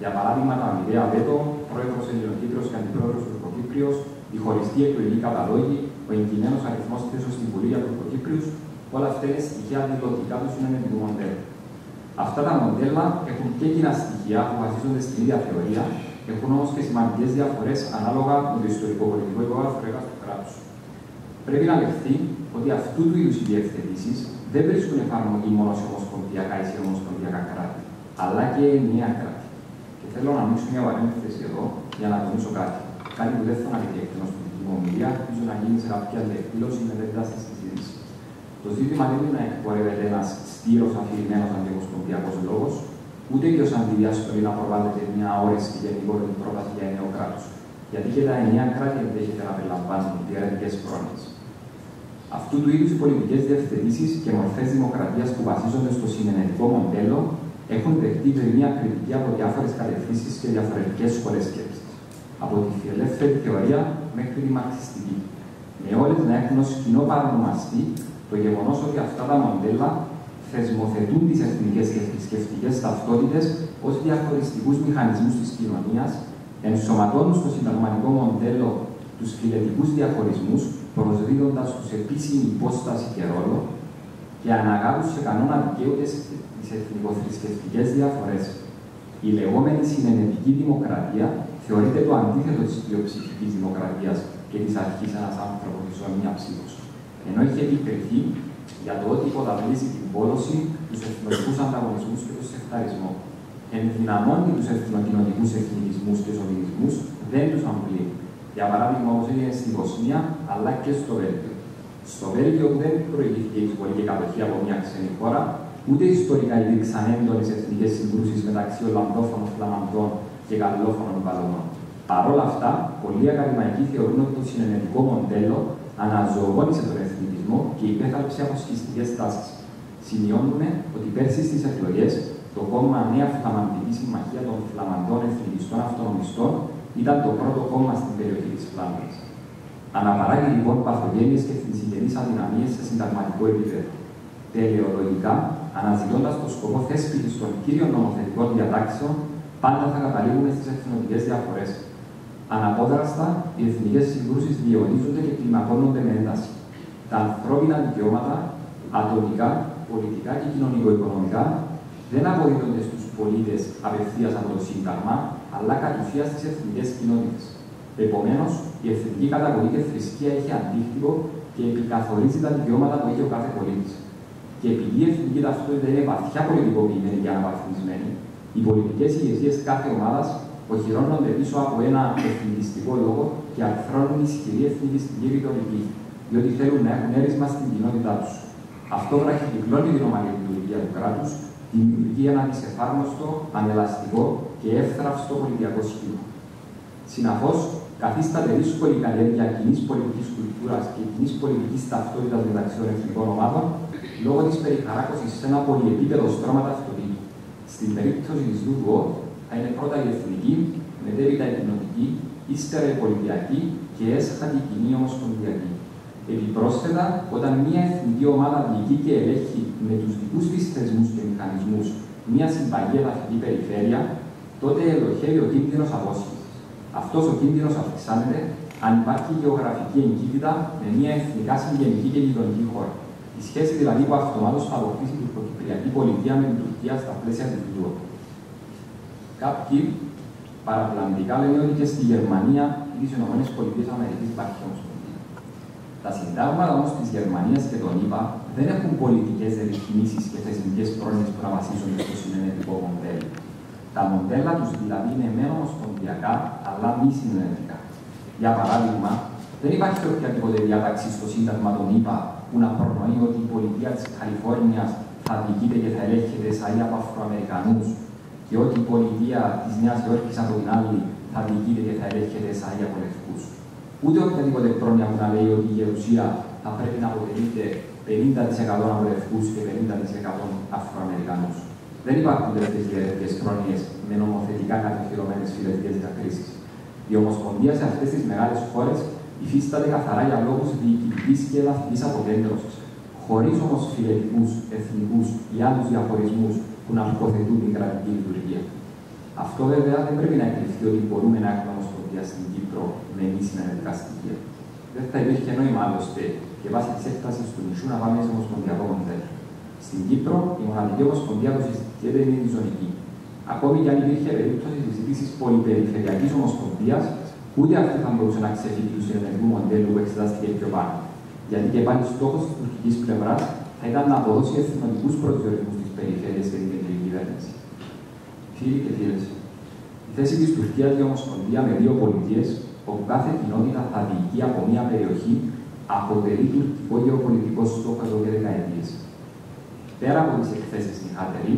Για παράδειγμα, τα αμοιβαία βέτο, πρόεδρος Ελληνοκύπριος και αντιπρόεδρος Τουρκοκύπριος, η χωριστή εκλογή καταλόγη, ο εγκυμένος αριθμός θέσεων στην Βουλή για Τουρκοκύπριους, όλα αυτά είναι στοιχεία δηλωτικά του συνενετικού μοντέλου. Αυτά τα μοντέλα έχουν και κοινά στοιχεία που βασίζονται στην ίδια θεωρία, έχουν όμως και σημαντικές διαφορές ανάλογα με το ιστορικό-πολιτικό υπόγραφο του κράτους. Πρέπει να λεχθεί ότι αυτού του είδους οι διευθετήσεις δεν βρίσκουν εφαρμογή μόνο σε ομοσπονδιακά ή σε ομοσπονδιακά κράτη, αλλά και ενιαία κράτη. Και θέλω να ανοίξω μια παρένθεση εδώ για να τονίσω κάτι. Κάτι που δεν θα αναλυθεί εκτενώς στην δική μου ομιλία, ελπίζω να γίνει σε κάποια άλλη εκδήλωση μετέπειτα στη συζήτηση. Το ζήτημα δεν είναι να εκπορεύεται ένας στήρος αφηρημένος αντιομοσπονδιακός λόγος, ούτε και ως αντιδιάστολη να προβάλλεται μια αόριστη γενικότερη πρόταση για ενιαίο κράτος. Γιατί και τα ενιαία κράτη ενδέχεται να περιλαμβάνουν διαρρετικές πρόνοιες. Αυτού του είδους οι πολιτικές διευθετήσεις και μορφές δημοκρατίας που βασίζονται στο συνενετικό μοντέλο έχουν δεχτεί μια κριτική από διάφορες κατευθύνσεις και διαφορετικές σχολές σκέψης. Από τη φιλελεύθερη θεωρία μέχρι τη μαρξιστική. Με όλες να έχουν ως κοινό παρανομαστή το γεγονός ότι αυτά τα μοντέλα θεσμοθετούν τις εθνικές και θρησκευτικές ταυτότητες ως διαχωριστικούς μηχανισμούς της κοινωνίας, ενσωματώνουν στο συνταγματικό μοντέλο τους φιλετικούς διαχωρισμούς, προσδίδοντας τους επίσημη υπόσταση και ρόλο και αναγάγουν σε κανόνα δικαίου τις εθνικοθρησκευτικές διαφορές. Η λεγόμενη συνενετική δημοκρατία θεωρείται το αντίθετο της πλειοψηφικής δημοκρατίας και της αρχής ένας άνθρωπος της μία ψήφος. Ενώ είχε επικριθεί για το ότι υποδαβλίζει την πόλωση, τους εθνοτικούς ανταγωνισμούς και τον σεκταρισμό. Ενδυναμώνει τους εθνοκοινωνικούς εθνικισμούς και σοβινισμούς, δεν τους αμπλεί. Για παράδειγμα, όπως έγινε στη Βοσνία, αλλά και στο Βέλγιο. Στο Βέλγιο δεν προηγήθηκε η εισβολή και κατοχή από μια ξένη χώρα, ούτε ιστορικά υπήρξαν έντονες εθνικές συγκρούσεις μεταξύ Ολλανδόφωνων Φλαμανδών και Γαλλόφωνων Βαλωνών. Παρ' όλα αυτά, πολλοί ακαδημαϊκοί θεωρούν ότι το συνενετικό μοντέλο αναζωογόνησε τον εθνικισμό και υπέθαλψε αποσχιστικές τάσεις. Σημειώνουμε ότι πέρσι στις εκλογές το κόμμα Νέα Φλαμανδική Συμμαχία των Φλαμανδών Εθνικιστών Αυτονομιστών ήταν το πρώτο κόμμα στην περιοχή της Φλάνδρας. Αναπαράγει λοιπόν παθογένειες και θνησιγενείς αδυναμίες σε συνταγματικό επίπεδο. Τελεολογικά, αναζητώντας το σκοπό θέσπισης των κύριων νομοθετικών διατάξεων, πάντα θα καταλήγουμε στις εθνοτικές διαφορές. Αναπόδραστα, οι εθνικές συγκρούσεις διαιωνίζονται και κλιμακώνονται με ένταση. Τα ανθρώπινα δικαιώματα, ατομικά, πολιτικά και κοινωνικο-οικονομικά, δεν αποδίδονται στους πολίτες απευθείας από το Σύνταγμα, αλλά κατ' ουσία στις εθνικές κοινότητες. Επομένως, η εθνική καταγωγή και θρησκεία έχει αντίκτυπο και επικαθορίζει τα δικαιώματα που έχει ο κάθε πολίτης. Και επειδή η εθνική ταυτότητα είναι βαθιά πολιτικοποιημένη και αναβαθμισμένη, οι πολιτικές ηγεσίες κάθε ομάδας οχυρώνονται πίσω από ένα εθνικιστικό λόγο και αρθρώνουν ισχυρή εθνικιστική ρητορική, διότι θέλουν να έχουν έρισμα στην κοινότητά τους. Αυτό βραχυδεικλώνει την ομαλή λειτουργία του κράτους, δημιουργεί ένα δυσεφάρμοστο, ανελαστικό και εύθραυστο πολιτιακό σχήμα. Συναφώς, καθίσταται δύσκολη η καλλιέργεια κοινής πολιτικής κουλτούρας και κοινής πολιτικής ταυτότητας μεταξύ των εθνικών ομάδων λόγω της περιχαράκωσης σε ένα πολυεπίπεδο στρώμα ταυτοτήτου. Στην περίπτωση της ΛΟΥΓΟ θα είναι πρώτα η εθνική, μετέπειτα η κοινοτική, ύστερα η πολιτιακή και έσχατη κοινή ομοσπονδιακή. Επιπρόσθετα, όταν μια εθνική ομάδα διοικεί και ελέγχει με τους δικούς της θεσμούς και μηχανισμούς μια συμπαγή εδαφική περιφέρεια, τότε ελοχεύει ο κίνδυνος απόσχησης. Αυτός ο κίνδυνος αυξάνεται αν υπάρχει γεωγραφική εγκύτητα με μια εθνικά συγγενική και γειτονική χώρα. Η σχέση δηλαδή που αυτομάτως θα αποκτήσει την τουρκοκυπριακή πολιτεία με την Τουρκία στα πλαίσια της ΛΟΥΓΟ. Κάποιοι παραπλανητικά λένε ότι και στη Γερμανία ή τις ΗΠΑ υπάρχει ομοσπονδία. Τα συντάγματα όμως της Γερμανίας και των ΗΠΑ δεν έχουν πολιτικές ρυθμίσεις και θεσμικές πρόνοιες που να βασίζονται στο συνενετικό μοντέλο. Τα μοντέλα τους δηλαδή είναι μεν ομοσπονδιακά, αλλά μη συνενετικά. Για παράδειγμα, δεν υπάρχει οποιαδήποτε διάταξη στο Σύνταγμα των ΗΠΑ που να προνοεί ότι η πολιτεία της Καλιφόρνιας θα διοικείται και θα ελέγχεται σαν από Αφροαμερικανούς και ότι η πολιτεία της Νέας Υόρκης από την άλλη θα διοικείται και θα ελέγχεται σαν από λευκούς. Ούτε οποιαδήποτε πρόνοια που να λέει ότι η γερουσία θα πρέπει να αποτελείται 50% από λευκούς και 50% Αφροαμερικανούς. Δεν υπάρχουν τέτοιες διαιρετικές πρόνοιες με νομοθετικά κατοχυρωμένες φιλετικές διακρίσεις. Η ομοσπονδία σε αυτές τις μεγάλες χώρες υφίσταται καθαρά για λόγους διοικητικής και εδαφικής αποκέντρωσης, χωρίς όμως φιλετικούς, εθνικούς ή άλλους διαχωρισμούς που να υποθετούν την κρατική λειτουργία. Αυτό βέβαια δεν πρέπει να εκκληθεί ότι μπορούμε να έχουμε ομοσπονδία στην Κύπρο με μη συνενετικά στοιχεία. Δεν θα υπήρχε νόημα άλλωστε και βάσει τη έκταση του νησιού να πάμε σε ομοσπονδιακό μοντέλο. Στην Κύπρο η μοναδική ομοσπονδία που συζητιέται είναι η ζωνική. Ακόμη και αν υπήρχε περίπτωση συζήτηση πολυπεριφερειακή ομοσπονδία, ούτε αυτή θα μπορούσε να ξεφύγει του συνενετικού μοντέλου που εξετάστηκε πιο πάνω. Γιατί και πάλι στόχο τη τουρκική πλευρά θα ήταν να αποδώσει εθνοτικού προσδιορισμού στι περιφέρειες και την κεντρική κυβέρνηση. Φίλοι και φίλες, η θέση τη Τουρκία για ομοσπονδία με δύο πολιτείες, όπου κάθε κοινότητα θα διοικεί από μια περιοχή, αποτελεί τουρκικό γεωπολιτικό στόχο εδώ και δεκαετίες. Πέρα από τις εκθέσεις στην Χάτερη,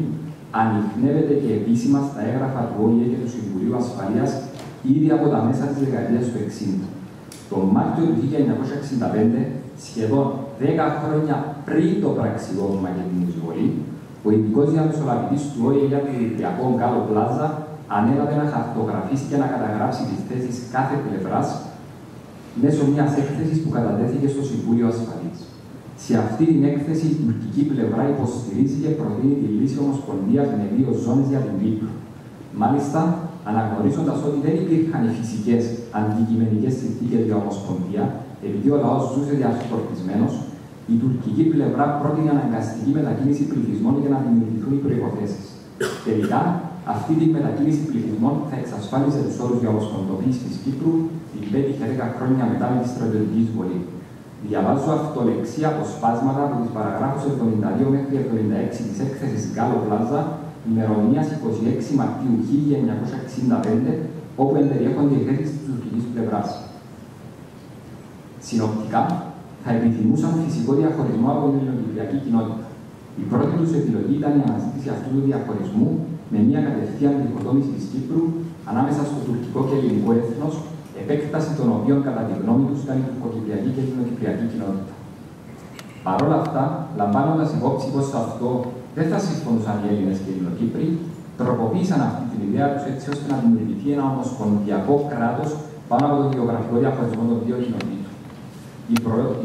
ανιχνεύεται και επίσημα στα έγγραφα του ΟΗΕ και του Συμβουλίου Ασφαλείας ήδη από τα μέσα της δεκαετίας του 60. Τον Μάρτιο του 1965, σχεδόν 10 χρόνια πριν το πραξικόπημα και την εισβολή, ο ειδικός διαμεσολαβητής του ΟΗΕ για το Ολυμπιακό Γκάλο Πλάζα ανέλαβε να χαρτογραφήσει και να καταγράψει τις θέσεις κάθε πλευράς μέσω μιας έκθεσης που κατατέθηκε στο Συμβούλιο Ασφαλείας. Σε αυτή την έκθεση η τουρκική πλευρά υποστηρίζει και προτείνει τη λύση ομοσπονδίας με δύο ζώνες για την Κύπρο. Μάλιστα, αναγνωρίζοντας ότι δεν υπήρχαν οι φυσικές αντικειμενικές συνθήκες για ομοσπονδία, επειδή ο λαός ζούσε διασπορτισμένος, η τουρκική πλευρά πρότεινε αναγκαστική μετακίνηση πληθυσμών για να δημιουργηθούν οι προϋποθέσεις. Τελικά, αυτή τη μετακίνηση πληθυσμών θα εξασφάλιζε τους όρους για ομοσπονδοποίηση της Κύπρου, την πέτυχε 10 χρόνια μετά με τη στρατιωτική εισβολή. Διαβάζω αυτολεξία αποσπάσματα από τις παραγράφους 72 μέχρι 76 της έκθεσης Γκάλο Πλάζα, ημερομηνίας 26 Μαρτίου 1965, όπου εμπεριέχονται οι θέσεις της τουρκικής πλευράς. Συνοπτικά, θα επιθυμούσαν φυσικό διαχωρισμό από την ελληνοκυπριακή κοινότητα. Η πρώτη τους επιλογή ήταν η αναζήτηση αυτού του διαχωρισμού με μια κατευθείαν διχοτόμηση της Κύπρου ανάμεσα στο τουρκικό και ελληνικό έθνος, επέκταση των οποίων κατά τη γνώμη τους ήταν η τουρκοκυπριακή και ελληνοκυπριακή κοινότητα. Παρ' όλα αυτά, λαμβάνοντας υπόψη πως σε αυτό δεν θα συμφωνούσαν οι Έλληνες και οι Ελληνοκύπροι, τροποποίησαν αυτή την ιδέα τους έτσι ώστε να δημιουργηθεί ένα ομοσπονδιακό κράτος πάνω από τον γεωγραφικό διαχωρισμό των δύο κοινοτήτων.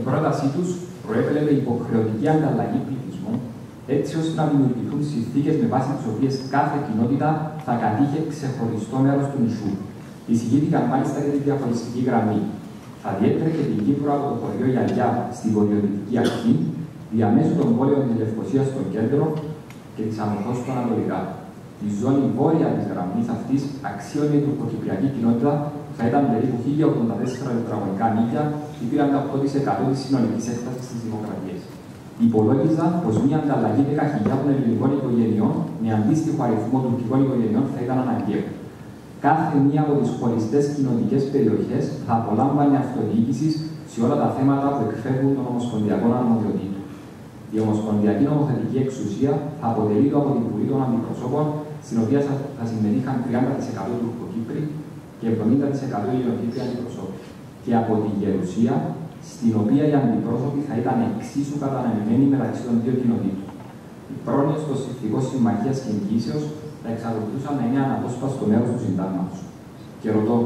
Η πρότασή τους προέβλεπε υποχρεωτική ανταλλαγή πληθυσμών, έτσι ώστε να δημιουργηθούν συνθήκες με βάση τις οποίες κάθε κοινότητα θα κατήχε ξεχωριστό μέρος του νησιού. Εισηγήθηκαν μάλιστα για τη διαχωριστική γραμμή. Θα διέτρεχε την Κύπρο από το χωριό Γιαγιά στην βορειοδυτική αρχή, διαμέσου των πόλεων της Λευκωσίας στο κέντρο και της Αμοχώς στο ανατολικά. Η ζώνη βόρεια της γραμμής αυτής αξίωνε η τουρκοκυπριακή κοινότητα θα ήταν περίπου 1084 τετραγωνικά μίλια ή 38% της συνολικής έκτασης της δημοκρατίας. Υπολόγιζαν πως μια ανταλλαγή 10.000 ελληνικών οικογενειών με αντίστοιχο αριθμό τουρκικών οικογενειών θα ήταν αναγκαίο. Κάθε μία από τις χωριστές κοινωνικές περιοχές θα απολάμβανε αυτοδιοίκησης σε όλα τα θέματα που εκφεύγουν των ομοσπονδιακών αρμοδιοτήτων. Η ομοσπονδιακή νομοθετική εξουσία θα αποτελείται από την Βουλή των Αντιπροσώπων, στην οποία θα συμμετείχαν 30% Τουρκοκύπροι, και 70% ελληνοκύπριοι αντιπροσώποι. Και από τη Γερουσία, στην οποία οι αντιπρόσωποι θα ήταν εξίσου καταναμημένοι μεταξύ των δύο κοινοτήτων. Οι πρόνοιες των συνθηκών συμμαχίας και εγγύσεως θα εξακολουθούσαν να είναι αναπόσπαστο μέρος του συντάγματος. Και ρωτώ,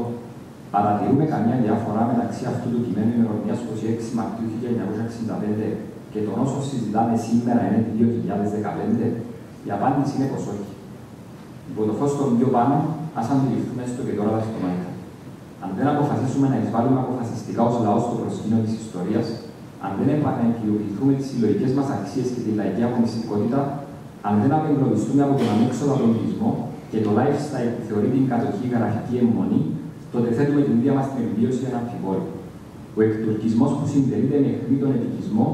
παρατηρούμε καμιά διαφορά μεταξύ αυτού του κειμένου ημερομηνίας 26 Μαρτίου 1965 και των όσων συζητάμε σήμερα εν 2015? Η απάντηση είναι πως όχι. Υπό το φως των πιο πάνω, ας αντιληφθούμε έστω και τώρα τα αυτονόητα. Αν δεν αποφασίσουμε να εισβάλλουμε αποφασιστικά ως λαός στο προσκήνιο της ιστορίας, αν δεν επανεγκυλοποιηθούμε τις συλλογικές μας αξίες και τη λαϊκή αγωνιστικότητα, αν δεν απεγκλωβιστούμε από τον ανέξοδο απολογισμό και το lifestyle που θεωρεί την κατοχή γραφική αιμονή, τότε θέτουμε την ίδια μας την επιβίωση ένα αμφιβόλο. Ο εκτουρκισμός που συντελείται με αιχμή τον επικισμό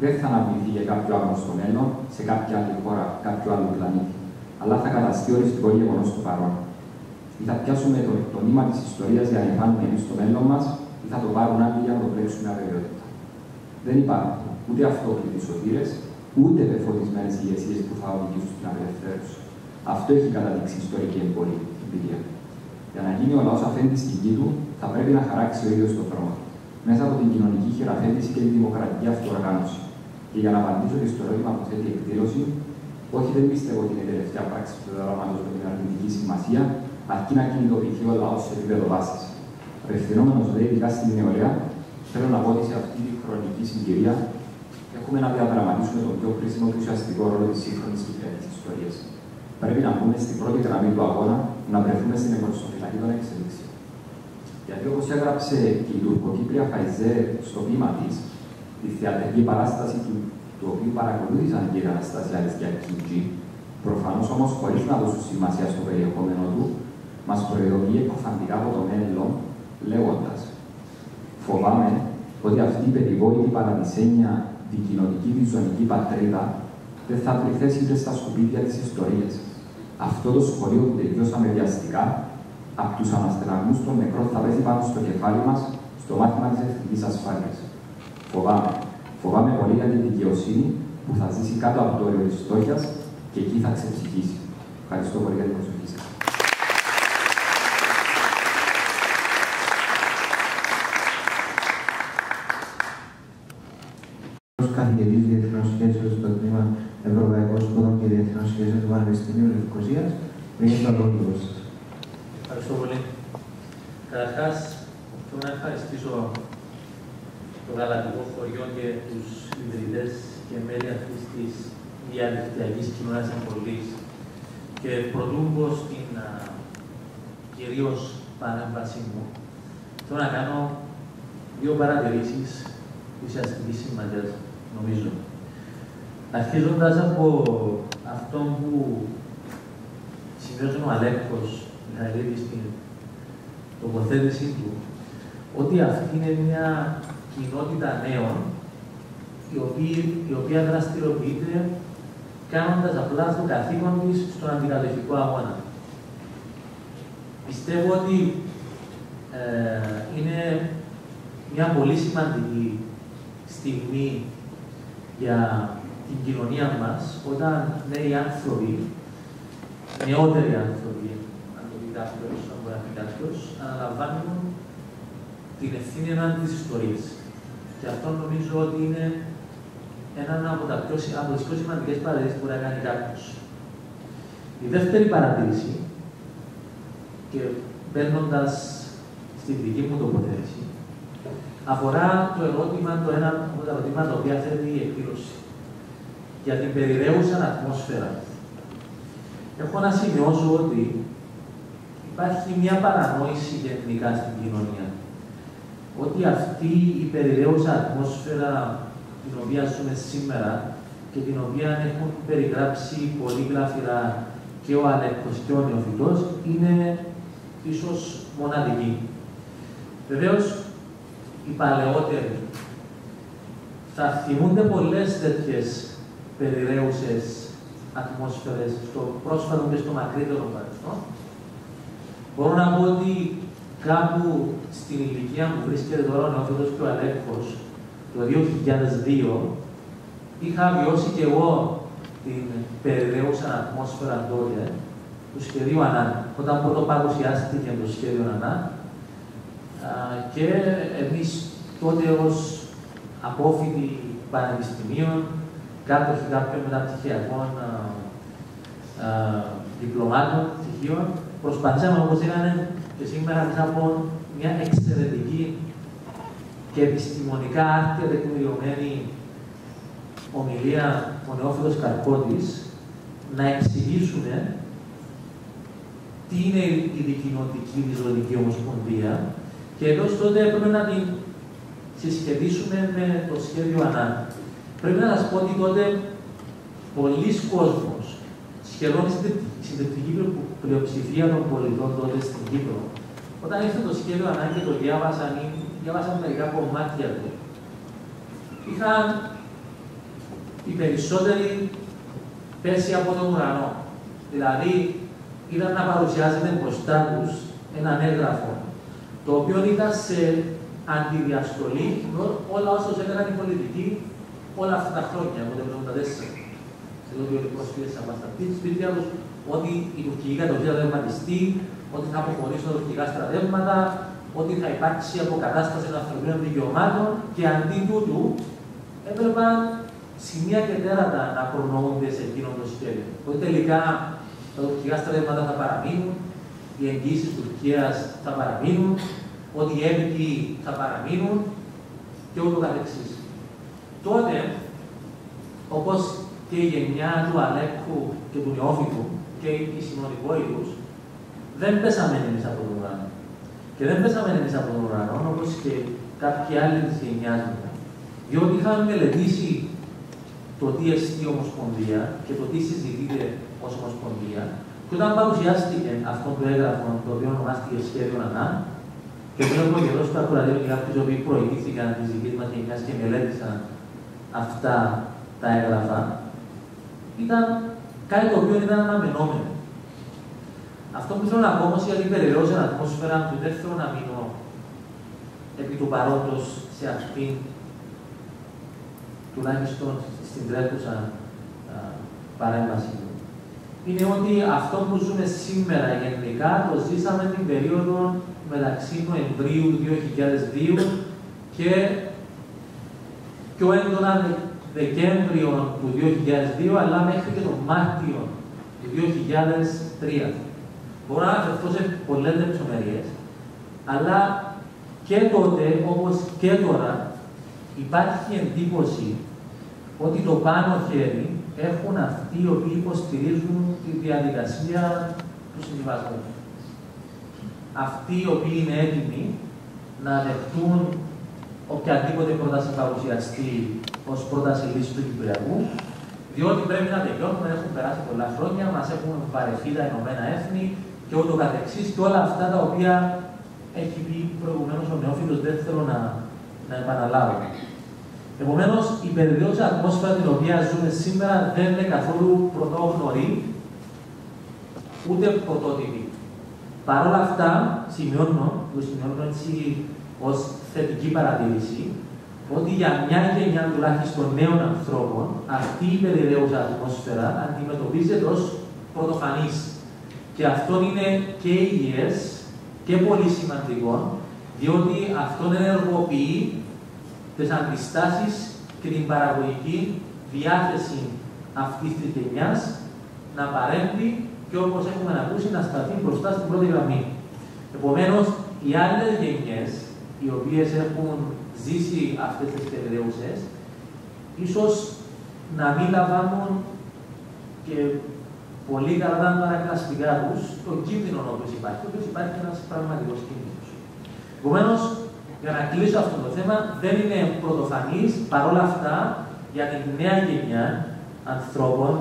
δεν θα αναβληθεί για κάποιο άγνωστο μέλλον, σε κάποια άλλη χώρα, κάποιο άλλο πλανήτη, αλλά θα καταστεί οριστικό γεγονός του παρόν. Ή θα πιάσουμε το νήμα της ιστορίας για να εμφάνουμε εμείς στο μέλλον μας, ή θα το πάρουν άλλοι για να το πλέξουμε αβεβαιότητα. Δεν υπάρχουν ούτε αυτόκλητοι σωτήρες, ούτε πεφωτισμένες ηγεσίες που θα οδηγήσουν στην απελευθέρωση. Αυτό έχει καταδείξει η ιστορική εμπειρία. Για να γίνει ο λαός αφέντης στην γη του, θα πρέπει να χαράξει ο ίδιος τον δρόμο, μέσα από την κοινωνική χειραφέτηση και τη δημοκρατική αυτοοργάνωση. Και για να απαντήσω και στο ερώτημα που θέτει η εκδήλωση, όχι, δεν πιστεύω ότι είναι η τελευταία πράξη του δράματος με την αρνητική σημασία, αρκεί να κινητοποιηθεί ο λαός σε επίπεδο βάσης. Απευθυνόμενος δε ειδικά στην νεολαία, θέλω να πω ότι σε αυτή τη χρονική συγκυρία έχουμε να διαδραματίσουμε τον πιο κρίσιμο και ουσιαστικό ρόλο της σύγχρονης κυπριακής ιστορίας. Πρέπει να μπούμε στην πρώτη γραμμή του αγώνα, να βρεθούμε στην εμπροστοφυλακή των εξελίξεων. Γιατί όπως έγραψε η τουρκοκύπρια Φαϊζέ στο ποίημα της, τη θεατρική παράσταση του οποίου παρακολούθησαν και οι καταστασιάδες και αρχηγοί, προφανώς όμως χωρίς να δώσουν σημασία στο περιεχόμενο του, μας προειδοποιεί εκοφαντικά από το μέλλον, λέγοντας: φοβάμαι ότι αυτή η περιβόητη παραδεισένια δικοινοτική διζωνική πατρίδα δεν θα βρει θέση στα σκουπίδια της ιστορίας. Αυτό το σχολείο που τελειώσαμε βιαστικά, από τους αναστεναγμούς των νεκρών θα πέσει πάνω στο κεφάλι μας, στο μάθημα της εθνικής ασφάλειας. Φοβάμαι πολύ για την δικαιοσύνη που θα ζήσει κάτω από το όριο της φτώχειας και εκεί θα ξεψυχήσει. Ευχαριστώ πολύ για την προσοχή σας. Ως καθηγητής Διεθνών Σχέσεων στο τμήμα Ευρωπαϊκών Σπουδών και Διεθνών Σχέσεων του Πανεπιστημίου Λευκωσίας, πριν το λόγο σας. Ευχαριστώ πολύ. Καταρχάς, θέλω να ευχαριστήσω το Γαλατικό Χωριό και τους ιδρυτές και μέλη αυτής της διαδικτυακής κοινωνίας εμβολής. Και πρωτού μπω στην κυρίως παρέμβασή μου, θέλω να κάνω δύο παρατηρήσεις ουσιαστικής σημασίας, νομίζω. Αρχίζοντας από αυτό που σημειώσε ο Αλέκος Μιχαηλίδης στην τοποθέτησή του, ότι αυτή είναι μια κοινότητα νέων η οποία δραστηριοποιείται κάνοντας απλά το καθήκον της στον αντικατοχικό αγώνα. Πιστεύω ότι είναι μια πολύ σημαντική στιγμή για την κοινωνία μας, όταν νέοι άνθρωποι, νεότεροι άνθρωποι, αν το πει κάποιος, αν μπορεί να πει κάποιος, αναλαμβάνουν την ευθύνη ενάντια της ιστορίας. Και αυτό νομίζω ότι είναι ένα από τις πιο σημαντικές παρατηρήσεις που μπορεί να κάνει κάποιος. Η δεύτερη παρατήρηση, και μπαίνοντας στη δική μου τοποθέτηση, αφορά το ένα από τα ερωτήματα τα οποία θέτει η εκδήλωση για την περιραίουσα ατμόσφαιρα. Έχω να σημειώσω ότι υπάρχει μια παρανόηση γενικά στην κοινωνία. Ότι αυτή η περιραίουσα ατμόσφαιρα την οποία ζούμε σήμερα και την οποία έχουν περιγράψει πολύ γλαφυρά και ο Αλέκος και ο Νεοφυτός, είναι ίσως μοναδική. Βεβαίως, οι παλαιότεροι θα θυμούνται πολλές τέτοιες περιραίουσες ατμόσφαιρες στο πρόσφατο και στο μακρύτερο παρελθόν. Μπορώ να πω ότι κάπου στην ηλικία που βρίσκεται τώρα ο Νεοφύτος και ο Αλέκος, το 2002, είχα βιώσει και εγώ την περιραίουσα ατμόσφαιρα τότε του σχεδίου ΑΝΑ, όταν πρώτο παρουσιάστηκε το σχέδιο ΑΝΑ, και εμείς τότε ως απόφοιτοι πανεπιστημίων, κάτοχοι κάποιων μεταπτυχιακών διπλωμάτων, πτυχίων, προσπαθήσαμε, όπως είχαν και σήμερα, να πω μια εξαιρετική και επιστημονικά άρτια τεκμηριωμένη ομιλία ο Νεόφυτος Καρπότης, να εξηγήσουμε τι είναι η δικοινοτική διζωνική ομοσπονδία και εδώ τότε έπρεπε να την συσχετίσουμε με το σχέδιο ΑΝΑ. Πρέπει να σας πω ότι τότε πολλοί κόσμος, σχεδόν η συντριπτική πλειοψηφία των πολιτών τότε στην Κύπρο, όταν ήρθε το σχέδιο ΑΝΑ και το διάβασαν μερικά κομμάτια του, είχαν οι περισσότεροι πέσει από τον ουρανό. Δηλαδή, είδαν να παρουσιάζεται μπροστά τους έναν έγγραφο, το οποίο ήταν σε αντιδιαστολή όλα όσα έκαναν οι πολιτικοί όλα αυτά τα χρόνια, από το 1974. Σε τότε οι πρόσφυγες θα απασταθούν στη σπίτια τους, ότι η τουρκική κατοχή θα δερματιστεί, ότι θα αποχωρήσουν τα τουρκικά στρατεύματα, ότι θα υπάρξει αποκατάσταση των ανθρωπίνων δικαιωμάτων και αντί τούτου έπρεπαν σημεία και τέρατα να προνοούνται σε εκείνο το σχέδιο. Ότι τελικά τα τουρκικά στρατεύματα θα παραμείνουν, οι εγγύησεις της Τουρκίας θα παραμείνουν, ότι οι έμπικοι θα παραμείνουν και ούτω καθεξής. Τότε, όπως και η γενιά του Αλέκου και του Νεόφυτου και οι συνοδοιπόροι τους, δεν πέσαμε εμείς από τον ουρανό. Και δεν πέσαμε εμείς από τον ουρανό, όπως και κάποιοι άλλοι της γενιάς μου, διότι είχαμε μελετήσει το τι εστί Ομοσπονδία και το τι συζητείται ως Ομοσπονδία, και όταν παρουσιάστηκε αυτό το έγγραφο, το οποίο ονομάστηκε Σχέδιο ΑΝΑ, και βλέπω και εδώ στο ακροατήριο και κάποιοι οι οποίοι προηγήθηκαν τη δική μας γενιά και μελέτησαν αυτά τα έγγραφα, ήταν κάτι το οποίο ήταν αναμενόμενο. Αυτό που θέλω να πω όμως, γιατί περιραίωσε την ατμόσφαιρα του, δεν θέλω να μείνω επί του παρόντος σε αυτήν, τουλάχιστον στην τρέχουσα παρέμβαση μου. Είναι ότι αυτό που ζούμε σήμερα γενικά το ζήσαμε την περίοδο μεταξύ Νοεμβρίου του 2002 και πιο έντονα Δεκέμβριο του 2002, αλλά μέχρι και τον Μάρτιο του 2003. Μπορώ να αναφερθώ σε πολλές λεπτομέρειες, αλλά και τότε, όπως και τώρα, υπάρχει εντύπωση ότι το πάνω χέρι έχουν αυτοί οι οποίοι υποστηρίζουν τη διαδικασία του συμβιβασμού. Αυτοί οι οποίοι είναι έτοιμοι να δεχτούν οποιαδήποτε πρόταση παρουσιαστεί ως πρόταση λύση του Κυπριακού, διότι πρέπει να τελειώνουμε, έχουν περάσει πολλά χρόνια, μας έχουν βαρεθεί τα Ηνωμένα Έθνη και ούτω καθεξής και όλα αυτά τα οποία έχει πει προηγουμένως ο Νεόφυτος, δεν θέλω να επαναλάβω. Επομένως, η περιραίωσα ατμόσφαιρα την οποία ζούμε σήμερα δεν είναι καθόλου πρωτόγνωρη, ούτε πρωτότυπη. Παρ' όλα αυτά, σημειώνω έτσι ως θετική παρατήρηση, ότι για μια γενιά τουλάχιστον νέων ανθρώπων, αυτή η περιραίωσα ατμόσφαιρα αντιμετωπίζεται ως πρωτοφανής. Και αυτό είναι και υγιές και πολύ σημαντικό, διότι αυτό ενεργοποιεί τις αντιστάσεις και την παραγωγική διάθεση αυτής της γενιάς να παρέμβει και όπως έχουμε ακούσει να σταθεί μπροστά στην πρώτη γραμμή. Επομένως, οι άλλες γενιές, οι οποίες έχουν ζήσει αυτές τις περιραίουσες, ίσως να μην λαμβάνουν και πολύ καλά τα αναγκαστικά τους το κίνδυνο ο οποίος υπάρχει, ο οποίος υπάρχει ένας πραγματικός κίνδυνος. Επομένως, για να κλείσω αυτό το θέμα, δεν είναι πρωτοφανής, παρόλα αυτά, για την νέα γενιά ανθρώπων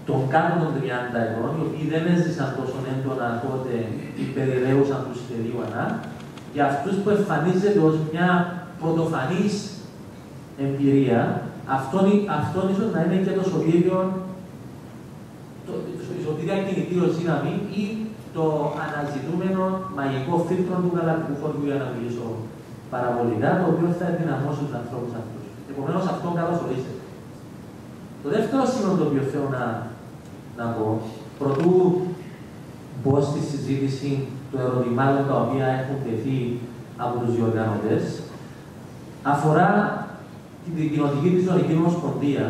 των κάτω των 30 ετών, οι οποίοι δεν έζησαν τόσο έντονα τότε την περιραίουσα του σχεδίου ΑΝΑ, για αυτούς που εμφανίζεται ως μια πρωτοφανής εμπειρία, αυτόν ίσως να είναι και το σωτήριο, η σωτήρια κινητήριος δύναμη ή το αναζητούμενο μαγικό φίλτρο του γαλακτικού χωριού, για να μιλήσω παραβολικά, το οποίο θα ενδυναμώσει τους ανθρώπους αυτούς. Επομένως, αυτό καλώς ορίζεται. Το δεύτερο σημείο το οποίο θέλω να πω, προτού μπω στη συζήτηση των ερωτημάτων τα οποία έχουν τεθεί από τους διοργανωτές. Αφορά την κοινοτική της Ζωνική Ομοσπονδία.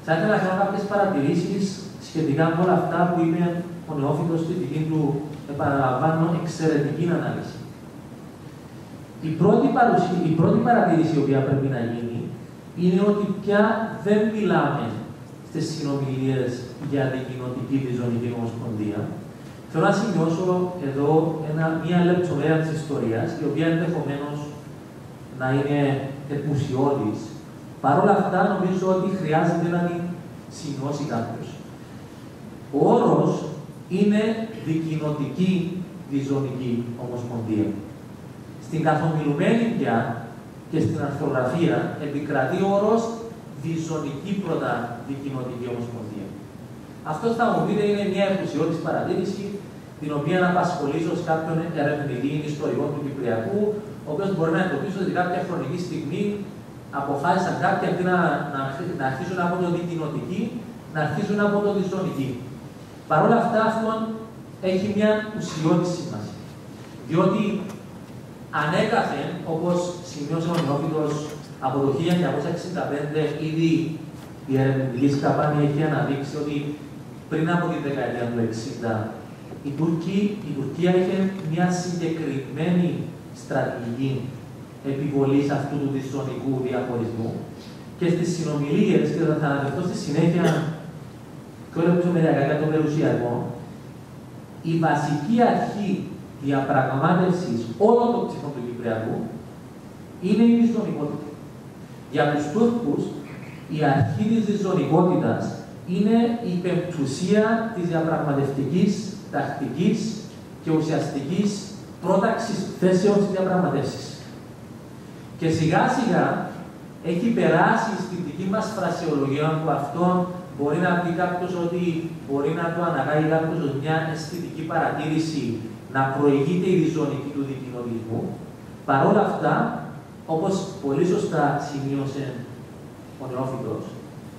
Θα ήθελα να κάνω κάποιες παρατηρήσεις σχετικά με όλα αυτά που είπε ο νεόφυτος στη δική του, επαναλαμβάνω, εξαιρετική ανάλυση. Η πρώτη παρατήρηση η οποία πρέπει να γίνει είναι ότι πια δεν μιλάμε στις συνομιλίες για την κοινοτική της Ζωνική Ομοσπονδία. Θέλω να σημειώσω εδώ μία λεπτομέρεια της ιστορίας, η οποία ενδεχομένως να είναι επουσιώδης. Παρ' όλα αυτά, νομίζω ότι χρειάζεται να την σημειώσει κάποιος. Ο όρος είναι δικοινοτική διζωνική ομοσπονδία. Στην καθομιλουμένη πια και στην αρθρογραφία επικρατεί ο όρος διζωνική πρώτα δικοινοτική ομοσπονδία. Αυτό θα μου πείτε είναι μια επουσιώδης παρατήρηση, την οποία να απασχολήσω σε κάποιον ερευνητή ιστορικό του Κυπριακού, ο οποίος μπορεί να εντοπίσει ότι κάποια χρονική στιγμή αποφάσισαν κάποιοι αντί να αρχίσουν από το δικοινοτική, να αρχίσουν από το διζωνική. Παρ' όλα αυτά, αυτό έχει μια ουσιώδη σημασία. Διότι ανέκαθεν, όπως σημειώσε ο νεόφυτος, από το 1965 ήδη η ερευνητική σκαπάνη έχει αναδείξει ότι πριν από τη δεκαετία του 1960 η Τουρκία είχε μια συγκεκριμένη στρατηγική επιβολής αυτού του διζωνικού διαχωρισμού και στις συνομιλίες, και θα αναφερθώ στη συνέχεια πιο λεπτομεριακά για το περιουσιακό, η βασική αρχή διαπραγμάτευσης όλων των ψηφών του Κυπριακού είναι η διζωνικότητα. Για τους Τούρκους, η αρχή της διζωνικότητας είναι η πεμπτουσία της διαπραγματευτικής, τακτικής και ουσιαστικής πρόταξης θέσεων στις διαπραγματεύσεις. Και σιγά σιγά έχει περάσει στην δική μας φρασιολογία που αυτό μπορεί να πει κάποιος ότι μπορεί να το αναγάγει κάποιος ως μια αισθητική παρατήρηση να προηγείται η διζωνική του δικοινοτισμού. Παρ' όλα αυτά, όπως πολύ σωστά σημείωσε ο νεόφυτος,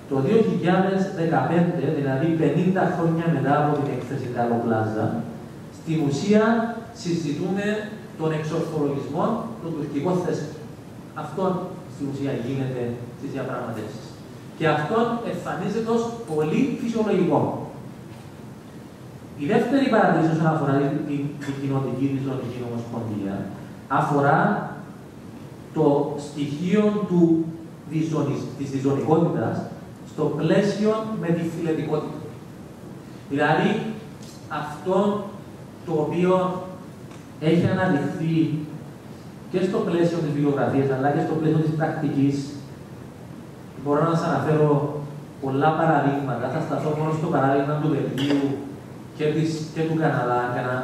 το 2015, δηλαδή 50 χρόνια μετά από την έκθεση Καροπλάζα, στην ουσία συζητούμε τον εξορθολογισμό των τουρκικών θέσεων. Αυτό στην ουσία γίνεται στις διαπραγματεύσεις. Και αυτό εμφανίζεται ως πολύ φυσιολογικό. Η δεύτερη παρατήρηση όσον αφορά την κοινοτική διζωνική ομοσπονδία αφορά το στοιχείο της διζωνικότητας στο πλαίσιο με τη φιλετικότητα. Δηλαδή, αυτό το οποίο έχει αναδειχθεί και στο πλαίσιο της βιβλιογραφίας, αλλά και στο πλαίσιο της πρακτικής. Μπορώ να σας αναφέρω πολλά παραδείγματα. Θα σταθώ μόνο στο παράδειγμα του Βελγίου και του Καναδά για να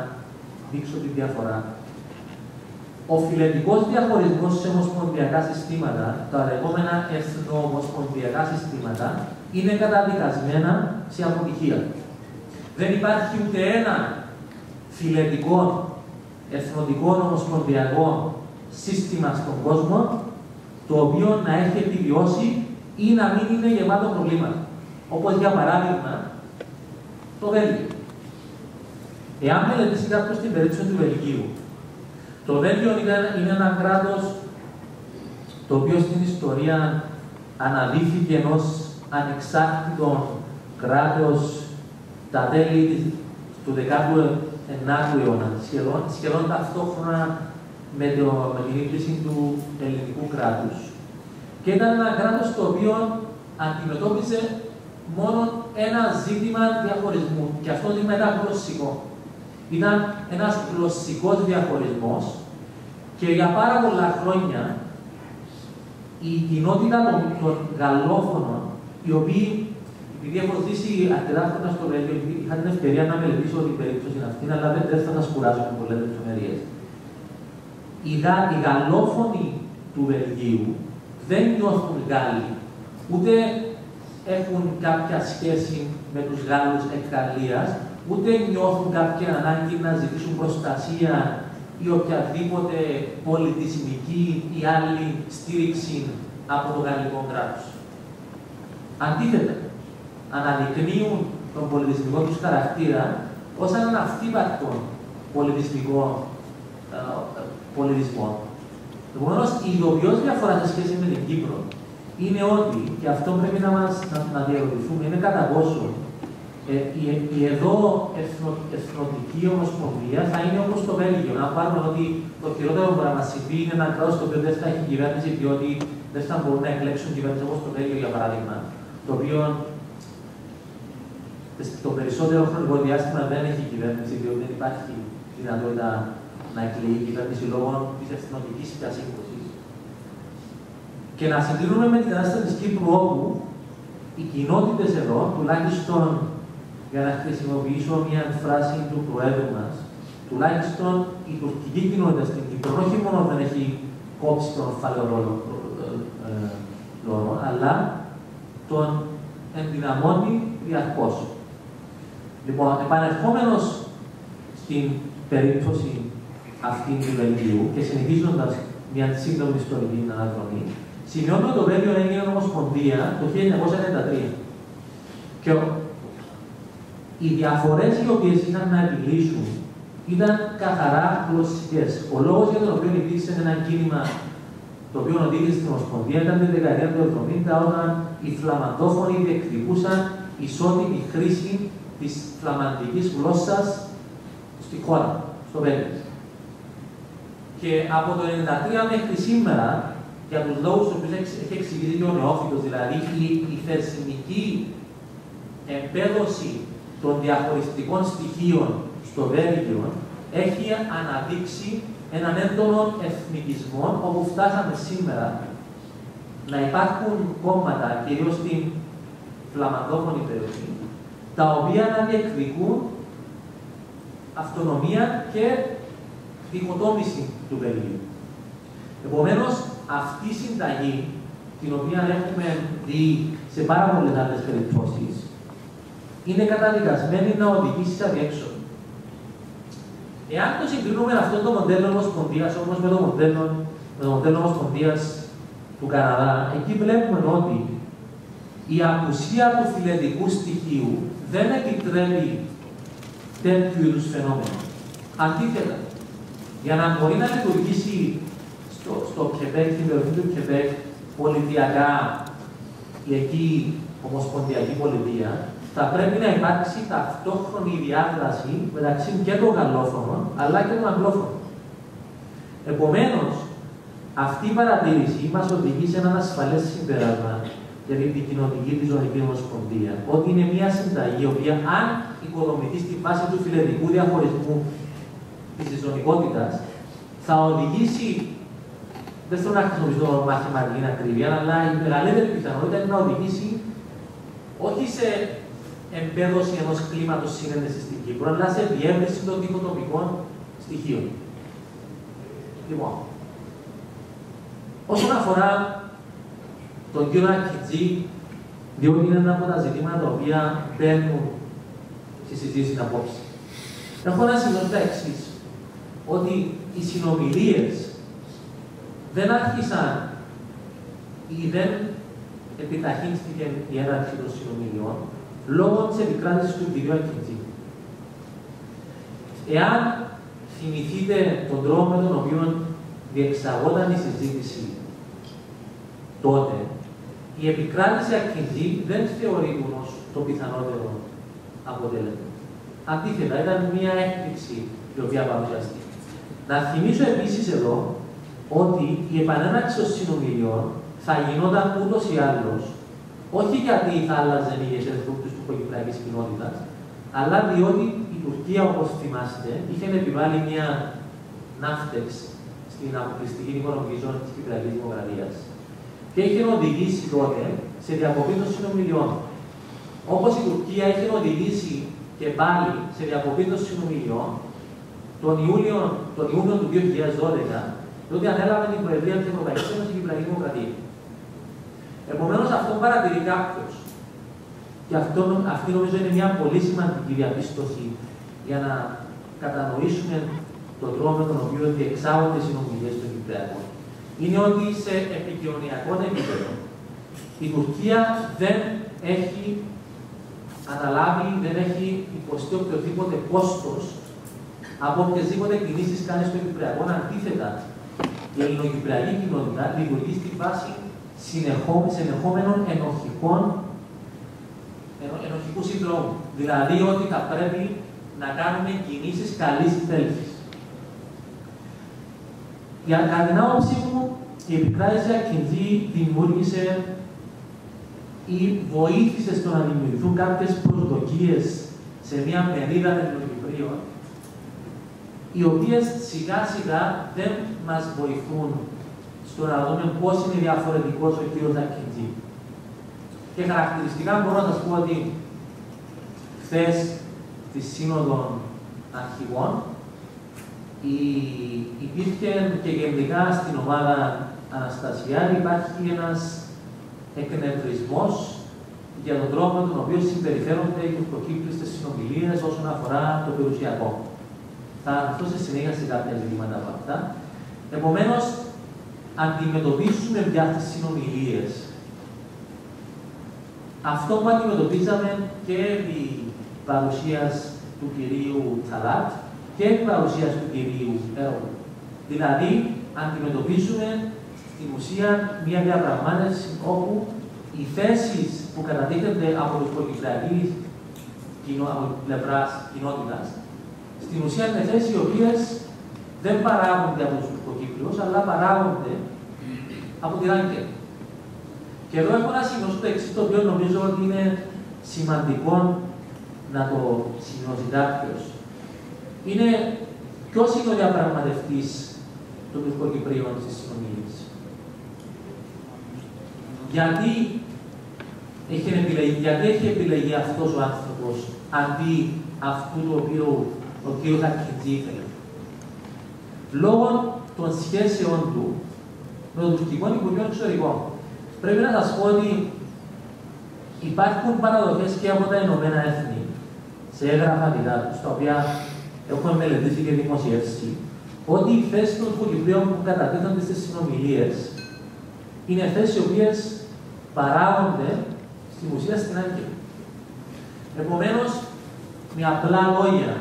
δείξω τη διαφορά. Ο φιλετικός διαχωρισμός σε ομοσπονδιακά συστήματα, τα λεγόμενα εθνοομοσπονδιακά συστήματα, είναι καταδικασμένα σε αποτυχία. Δεν υπάρχει ούτε ένα φιλετικό, εθνοτικό, ομοσπονδιακό σύστημα στον κόσμο, το οποίο να έχει επιβιώσει ή να μην είναι γεμάτο προβλήματα. Όπως για παράδειγμα, το Βέλγιο. Εάν μελετήσει κάποιος την περίπτωση του Βελγίου, το Βέλγιο είναι ένα κράτος το οποίο στην ιστορία αναδείχθηκε ενός ανεξάρτητο κράτος τα τέλη του 19ου αιώνα, σχεδόν ταυτόχρονα με την ίδρυση του ελληνικού κράτους. Και ήταν ένα κράτος το οποίο αντιμετώπιζε μόνο ένα ζήτημα διαχωρισμού, και αυτό ζήτημα ήταν γλωσσικό. Ήταν ένας γλωσσικός διαχωρισμός και για πάρα πολλά χρόνια η κοινότητα των γαλλόφωνων, οι οποίοι, επειδή έχω ζήσει αρκετά χρόνια στο Βέλγιο, είχα την ευκαιρία να μελετήσω την περίπτωση αυτή, αλλά δεν θα σας κουράσω με πολλές λεπτομέρειες. Οι γαλλόφωνοι του Βελγίου δεν νιώθουν Γάλλοι, ούτε έχουν κάποια σχέση με τους Γάλλους εκ Γαλλίας, ούτε νιώθουν κάποια ανάγκη να ζητήσουν προστασία ή οποιαδήποτε πολιτισμική ή άλλη στήριξη από το γαλλικό κράτος. Αντίθετα, αναδεικνύουν τον πολιτισμικό τους χαρακτήρα ως έναν αυτύπαρκτο πολιτισμικό πολιτισμό. Επομένως, η ειδοποιώς διαφορά σε σχέση με την Κύπρο είναι ότι, και αυτό πρέπει να διαρωτηθούμε, είναι κατά πόσο η εδώ εθνοτική ομοσπονδία θα είναι όπως το Βέλγιο. Να πάρουμε ότι το χειρότερο που μπορεί να μας συμβεί είναι ένα κράτος το οποίο δεν θα έχει κυβέρνηση, διότι δεν θα μπορούν να εκλέξουν κυβέρνηση όπως το Βέλγιο, για παράδειγμα, το οποίο το περισσότερο χρονικό διάστημα δεν έχει κυβέρνηση, διότι δεν υπάρχει δυνατότητα να εκλεγεί κυβέρνηση λόγω της εθνοτικής διασύγκρουσης. Και να συγκρίνουμε με την κατάσταση της Κύπρου, όπου οι κοινότητες εδώ, τουλάχιστον για να χρησιμοποιήσω μια φράση του Προέδρου μας, τουλάχιστον η τουρκική κοινότητα στην Κύπρο όχι μόνο δεν έχει κόψει τον οφθαλαίο λόγο, αλλά τον ενδυναμώνει διαρκώς. Λοιπόν, επανερχόμενος στην περίπτωση αυτή του Βελγίου και συνεχίζοντας μια σύντομη ιστορική αναδρομή, σημειώνουμε ότι το Βέλγιο έγινε ομοσπονδία το 1993. Και οι διαφορές οι οποίες είχαν να επιλύσουν ήταν καθαρά γλωσσικές. Ο λόγος για τον οποίο υπήρξε ένα κίνημα το οποίο οδήγησε στην Ομοσπονδία ήταν τη δεκαετία του 70, όταν οι φλαμαντόφωνοι διεκδικούσαν ισότιμη χρήση της φλαμαντικής γλώσσας στη χώρα, στο Βέλγιο. Και από το 1993 μέχρι σήμερα, για τους λόγους του οποίους έχει εξηγήσει και ο νεόφυτος, δηλαδή η θεσμική εμπέδωση των διαχωριστικών στοιχείων στο Βέλγιο έχει αναδείξει έναν έντονο εθνικισμό, όπου φτάσαμε σήμερα να υπάρχουν κόμματα, κυρίως στην φλαμαντόφωνη περιοχή, τα οποία να διεκδικούν αυτονομία και διχοτόμηση του Βελγίου. Επομένως, αυτή η συνταγή, την οποία έχουμε δει σε πάρα πολλές άλλες περιπτώσεις, είναι καταδικασμένη να οδηγήσει σε αδιέξοδο. Εάν το συγκρίνουμε αυτό το μοντέλο ομοσπονδίας, όπως με το μοντέλο ομοσπονδίας του Καναδά, εκεί βλέπουμε ότι η απουσία του φιλετικού στοιχείου δεν επιτρέπει τέτοιου είδους φαινόμενα. Αντίθετα, για να μπορεί να λειτουργήσει στο Quebec, στην περιοχή του Quebec, πολιτιακά η εκεί ομοσπονδιακή πολιτεία, θα πρέπει να υπάρξει ταυτόχρονη διάδραση μεταξύ και των γαλλόφωνων αλλά και των αγγλόφωνων. Επομένως, αυτή η παρατήρηση μας οδηγεί σε έναν ασφαλές συμπέρασμα για την κοινωνική τη ζωνική ομοσπονδία, ότι είναι μια συνταγή η οποία, αν οικοδομηθεί στη βάση του φιλετικού διαχωρισμού της ζωνικότητας, θα οδηγήσει, δεν θέλω να χρησιμοποιήσω το μαθηματική ακρίβεια, αλλά η μεγαλύτερη πιθανότητα είναι να οδηγήσει όχι σε εμπέδωση ενός κλίματος συνένεσης στην Κύπρο, αλλά σε διεύρυνση των διχοτομικών στοιχείων. Λοιπόν, όσον αφορά τον κύριο Ακιτζή, διότι είναι ένα από τα ζητήματα τα οποία μπαίνουν στη συζήτηση απόψε, έχω να σημειώσω τα εξής, ότι οι συνομιλίες δεν άρχισαν ή δεν επιταχύνθηκε η έναρξη των συνομιλιών λόγω της επικράτησης του κυρίου Ακιτζή. Εάν θυμηθείτε τον τρόπο με τον οποίο διεξαγόταν η συζήτηση τότε, η επικράτηση Ακιτζή δεν θεωρείται ως το πιθανότερο αποτέλεσμα. Αντίθετα, ήταν μια έκπληξη η οποία παρουσιαστεί. Να θυμίσω επίσης εδώ ότι η επανέναρξη των συνομιλιών θα γινόταν ούτως ή άλλως, όχι γιατί θα άλλαζαν οι ηγεσίες της τουρκοκυπριακής κοινότητας, αλλά διότι η Τουρκία, όπως θυμάστε, είχε επιβάλει μια ναύτεξ στην αποκλειστική οικονομική ζώνη της Κυπριακής Δημοκρατίας και είχε οδηγήσει τότε σε διακοπή των συνομιλιών. Όπως η Τουρκία είχε οδηγήσει και πάλι σε διακοπή των συνομιλιών τον Ιούνιο του 2012, διότι ανέλαβε την Προεδρία της Ευρωπαϊκής Ένωσης η Κυπριακή Δημοκρατία. Επομένως, αυτό παρατηρεί κάποιος. Και αυτή νομίζω είναι μια πολύ σημαντική διαπίστωση για να κατανοήσουμε τον τρόπο με τον οποίο διεξάγονται οι συνομιλίες των Κυπριακών. Είναι ότι σε επικοινωνιακό επίπεδο η Τουρκία δεν έχει αναλάβει, δεν έχει υποστεί οποιοδήποτε κόστος από οποιασδήποτε κινήσεις κάνει στο Κυπριακό. Αντίθετα, η ελληνοκυπριακή κοινότητα λειτουργεί στη βάση συνεχόμενων ενοχικού συνδρόμου. Δηλαδή ότι θα πρέπει να κάνουμε κινήσεις καλής θέλησης. Κατά την άποψή μου, η επικράτηση Ακκιντζή δημιούργησε ή βοήθησε στο να δημιουργηθούν κάποιες προσδοκίες σε μια μερίδα Ελληνοκυπρίων, οι οποίες σιγά σιγά δεν μας βοηθούν στο να δούμε πώς είναι διαφορετικός ο κύριος Ακκιντζή. Και χαρακτηριστικά μπορώ να σας πω ότι χθες στη Σύνοδο Αρχηγών υπήρχε και γενικά στην ομάδα Αναστασιάδη υπάρχει ένας εκνευρισμός για τον τρόπο με τον οποίο συμπεριφέρονται οι τουρκοκύπριοι στις συνομιλίες όσον αφορά το περιουσιακό. Θα αναφερθώ σε συνέχεια σε κάποια ζητήματα από αυτά. Επομένως, αντιμετωπίσουμε πια τις συνομιλίες. Αυτό που αντιμετωπίζαμε και επί παρουσίας του κυρίου Τσαλάτ και επί παρουσίας του κυρίου Έρωλου. Δηλαδή, αντιμετωπίζουμε στην ουσία μια διαπραγμάτευση όπου οι θέσεις που κατατίθενται από τους προκυπριακείς από πλευράς κοινότητας, στην ουσία είναι θέσεις οι οποίες δεν παράγονται από τους Τουρκοκύπριους, αλλά παράγονται από την Άγκερ. Και εδώ έχω να σημειώσω το εξής, το οποίο νομίζω ότι είναι σημαντικό να το σημειώσει κάποιος. Είναι ποιος είναι ο διαπραγματευτής των Τουρκοκυπρίων στις συνομιλίες. Γιατί έχει επιλεγεί αυτός ο άνθρωπος αντί αυτού το οποίο ο κ. Ακκιντζή ήθελε. Λόγω των σχέσεων του με το τουρκικό Υπουργείο Εξωτερικών. Πρέπει να σας πω ότι υπάρχουν παραδοχές και από τα Ηνωμένα Έθνη σε έγγραφα δικά τους, τα οποία έχουμε μελετήσει και δημοσιεύσει, ότι οι θέσεις των Τουρκοκυπρίων που κατατίθενται στις συνομιλίες είναι θέσεις οι οποίες παράγονται στην ουσία στην Άγκυρα. Επομένως, με απλά λόγια,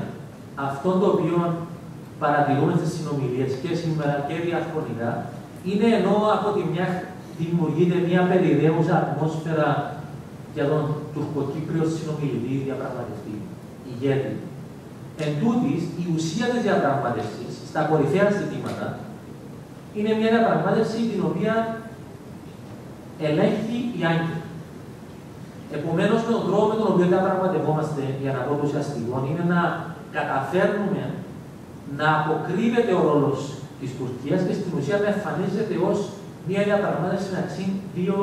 αυτό το οποίο παρατηρούμε στις συνομιλίες και σήμερα και διαχρονικά, είναι ενώ από τη μια δημιουργείται μια περιραίουσα ατμόσφαιρα για τον τουρκοκύπριο συνομιλητή διαπραγματευτή, ηγέτη. Εν τούτης, η ουσία της διαπραγμάτευσης στα κορυφαία ζητήματα είναι μια διαπραγμάτευση την οποία ελέγχει η Άγκυρα. Επομένως, με τον τρόπο με τον οποίο διαπραγματευόμαστε, για να πω το ουσιαστικό, είναι να καταφέρνουμε να αποκρύβεται ο ρόλος της Τουρκίας και στην ουσία να εμφανίζεται ως μια διαπραγμάτευση μεταξύ δύο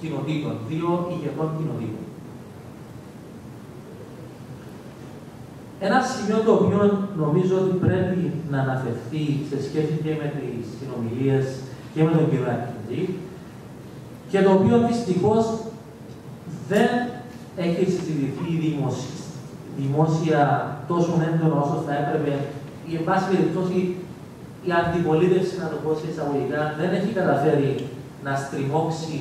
κοινοτήτων, δύο ηγετών κοινοτήτων. Ένα σημείο το οποίο νομίζω ότι πρέπει να αναφερθεί σε σχέση και με τις συνομιλίες και με τον κύριο Ακκιντζή και το οποίο δυστυχώς δεν έχει συζητηθεί δημόσια τόσο έντονο όσο θα έπρεπε ή εν πάση περιπτώσει η αντιπολίτευση, να το πω σε εισαγωγικά, δεν έχει καταφέρει να στριμώξει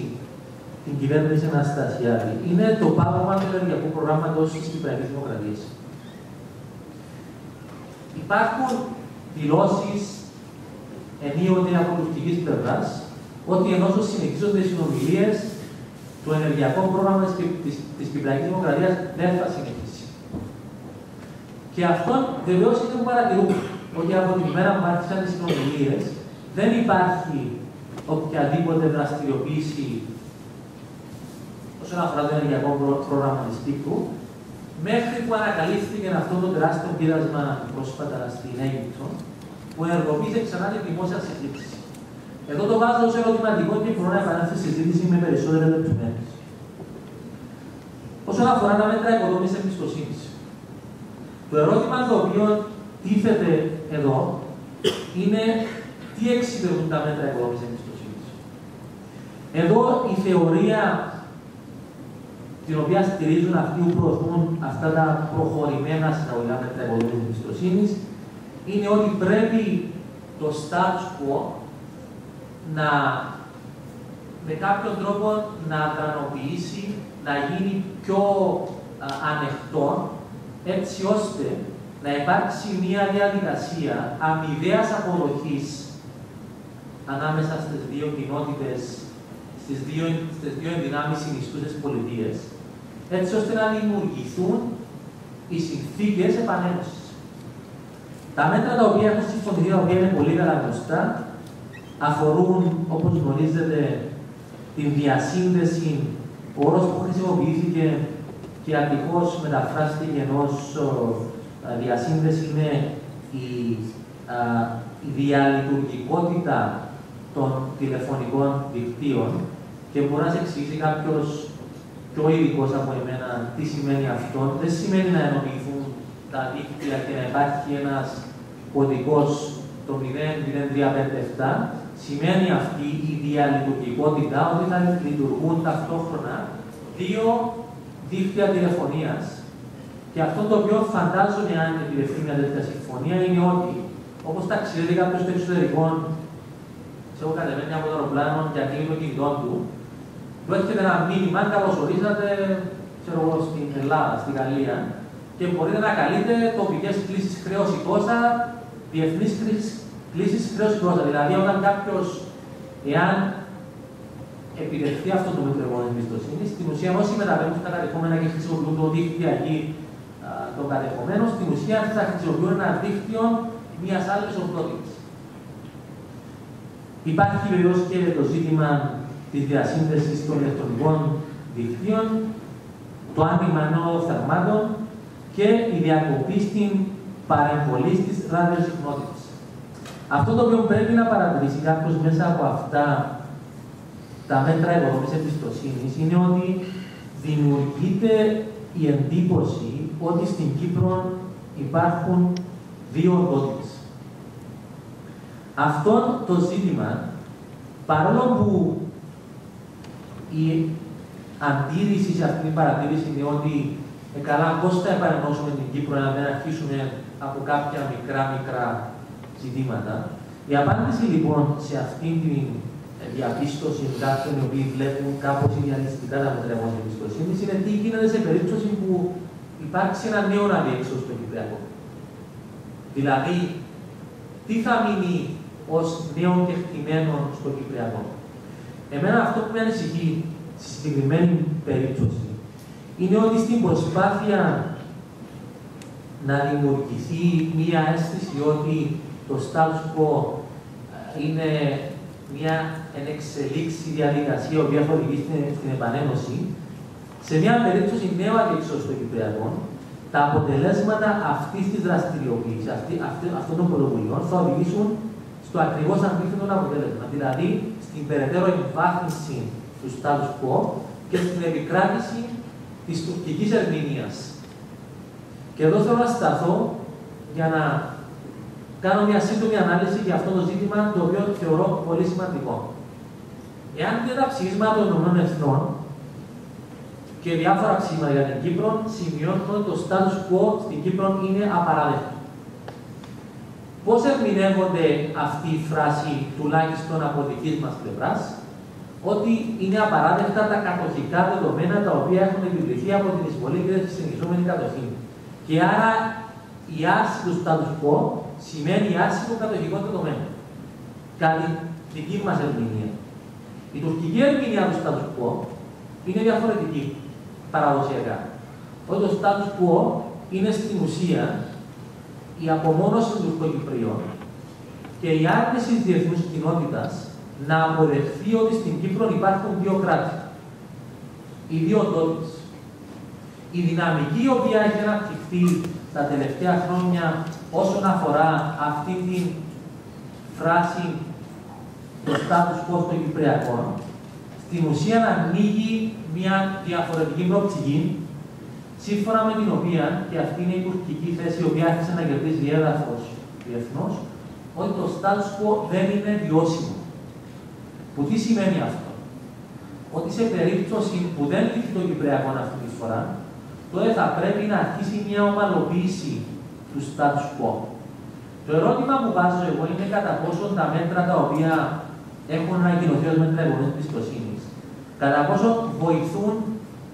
την κυβέρνηση Αναστασιάδη. Είναι το πάγωμα του ενεργειακού προγράμματος της Κυπριακής Δημοκρατίας. Υπάρχουν δηλώσεις ενίοτε από τουρκικής πλευράς ότι ενώ συνεχίζονται οι συνομιλίες, το ενεργειακό πρόγραμμα της Κυπριακής Δημοκρατίας δεν θα συνεχίσει. Και αυτό βεβαίως είναι που παρατηρούμε. Ότι από την μέρα που άρχισαν οι συνομιλίες δεν υπάρχει οποιαδήποτε δραστηριοποίηση όσον αφορά το ενεργειακό πρόγραμμα της Κύπρου, μέχρι που ανακαλύφθηκε αυτό το τεράστιο πείρασμα πρόσφατα στην Αίγυπτο, που ενεργοποίησε ξανά τη δημόσια συζήτηση. Εδώ το βάζω ως ερωτηματικό και μπορώ να επανέλθω στη συζήτηση με περισσότερες λεπτομέρειες. Όσον αφορά τα μέτρα οικοδόμησης εμπιστοσύνης, το ερώτημα το οποίο τίθεται εδώ είναι τι εξυπηρετούν τα μέτρα οικοδόμησης εμπιστοσύνης. Εδώ η θεωρία την οποία στηρίζουν αυτοί που προωθούν αυτά τα προχωρημένα συνολικά μέτρα οικοδόμησης εμπιστοσύνης είναι ότι πρέπει το status quo να με κάποιον τρόπο να ικανοποιήσει, να γίνει πιο ανεκτών, έτσι ώστε να υπάρξει μια διαδικασία αμοιβαίας αποδοχής ανάμεσα στις δύο κοινότητες, στις δύο ενδυνάμεις συνιστούσες πολιτείες, έτσι ώστε να δημιουργηθούν οι συνθήκες επανένωσης. Τα μέτρα τα οποία έχουν συμφωνηθεί, τα οποία είναι πολύ καλά γνωστά, αφορούν, όπως γνωρίζετε, την διασύνδεση, ο όρος που χρησιμοποιήθηκε και ατυχώς μεταφράστηκε ενός διασύνδεση είναι η διαλειτουργικότητα των τηλεφωνικών δικτύων και μπορεί να σε εξηγήσει κάποιος πιο ειδικός από εμένα τι σημαίνει αυτό. Δεν σημαίνει να ενοποιηθούν τα δίκτυα και να υπάρχει ένας κωδικός το 00357. Σημαίνει αυτή η διαλειτουργικότητα ότι θα λειτουργούν ταυτόχρονα δύο δίκτυα τηλεφωνίας. Και αυτό το οποίο φαντάζομαι αν επιδευτεί μια τέτοια συμφωνία είναι ότι όπως ταξιδεύει κάποιος στο εξωτερικό, σε έχω κατεβαίνει από το αεροπλάνο και ανοίγει το κινητό του έρχεται ένα μήνυμα, καλώς ορίσατε, ξέρω εγώ, στην Ελλάδα, στη Γαλλία, και μπορείτε να καλείτε τοπικές κλήσεις χρέωση τόσα, διεθνείς κλήσεις χρέωση τόσα. Δηλαδή, όταν κάποιος, εάν επιτευχθεί αυτό το μέτρο εμπιστοσύνη, στην ουσία όσοι μεταβαίνουν στα κατεχόμενα και χρησιμοποιούν το δίκτυο εκεί των κατεχομένων, στην ουσία θα χρησιμοποιούν ένα δίκτυο μιας άλλης οντότητας. Υπάρχει βεβαίως και το ζήτημα της διασύνδεσης των ηλεκτρονικών δικτύων, το άνοιγμα νέων θερμάτων και η διακοπή στην παρεμβολή της ραδιοσυχνότητας. Αυτό το οποίο πρέπει να παρατηρήσει κάποιος μέσα από αυτά τα μέτρα οικονομικής εμπιστοσύνης είναι ότι δημιουργείται η εντύπωση ότι στην Κύπρο υπάρχουν δύο οντότητες. Αυτό το ζήτημα, παρόλο που η αντίρρηση σε αυτή την παρατήρηση είναι ότι καλά πώς θα επανενώσουμε την Κύπρο να δεν αρχίσουμε από κάποια μικρά ζητήματα. Η απάντηση λοιπόν σε αυτή την διαπίστωση κάποιων οι οποίοι βλέπουν κάπως ιδεαλιστικά τα μέτρα εμπιστοσύνης είναι τι γίνεται σε περίπτωση που υπάρξει ένα νέο αδιέξοδο στο Κυπριακό. Δηλαδή, τι θα μείνει ως νέο κεκτημένο στο Κυπριακό. Εμένα αυτό που με ανησυχεί στη συγκεκριμένη περίπτωση είναι ότι στην προσπάθεια να δημιουργηθεί μία αίσθηση ότι το status quo είναι μια ενεξελίξη διαδικασία η οποία θα οδηγήσει στην επανένωση, σε μια περίπτωση νέου αδιέξοδου στο Κυπριακό, τα αποτελέσματα αυτή τη δραστηριοποίηση, αυτών των πρωτοβουλειών, θα οδηγήσουν στο ακριβώς αντίθετο αποτέλεσμα. Δηλαδή, στην περαιτέρω εμβάθυνση του status quo και στην επικράτηση της τουρκικής ερμηνείας. Και εδώ θέλω να σταθώ για να κάνω μια σύντομη ανάλυση για αυτό το ζήτημα, το οποίο θεωρώ πολύ σημαντικό. Εάν δείτε τα ψηφίσματα των ΗΠΑ και διάφορα ψηφίσματα για την Κύπρο, σημειώνουν ότι το status quo στην Κύπρο είναι απαράδεκτο. Πώς ερμηνεύονται αυτή η φράση, τουλάχιστον από δικής μας πλευράς, ότι είναι απαράδεκτα τα κατοχικά δεδομένα τα οποία έχουν επιβληθεί από την εισβολή και τη συνεχιζόμενη κατοχή. Και άρα η άρση του status quo σημαίνει η άρση των κατοχικών δεδομένων. Κάτι δική μας ερμηνεία. Η τουρκική ερμηνεία του status quo είναι διαφορετική παραδοσιακά. Ότι το status quo είναι στην ουσία η απομόνωση των Τουρκοκυπρίων και η άρνηση της διεθνούς κοινότητας να αποδεχθεί ότι στην Κύπρο υπάρχουν δύο κράτη. Οι δύο οντότητες. Η δυναμική η οποία έχει αναπτυχθεί τα τελευταία χρόνια όσον αφορά αυτή την φράση το status quo στο Κυπριακό, στην ουσία ανοίγει μια διαφορετική προοπτική, σύμφωνα με την οποία, και αυτή είναι η τουρκική θέση η οποία άρχισε να κερδίζει έδαφος διεθνώς, ότι το status quo δεν είναι βιώσιμο. Που τι σημαίνει αυτό? Ότι σε περίπτωση που δεν λυθεί το Κυπριακό αυτή τη φορά, τότε θα πρέπει να αρχίσει μια ομαλοποίηση του status quo. Το ερώτημα που βάζω εγώ είναι κατά πόσο τα μέτρα τα οποία έχουν ανακοινωθεί ως μέτρα οικονομικής εμπιστοσύνης, κατά πόσο βοηθούν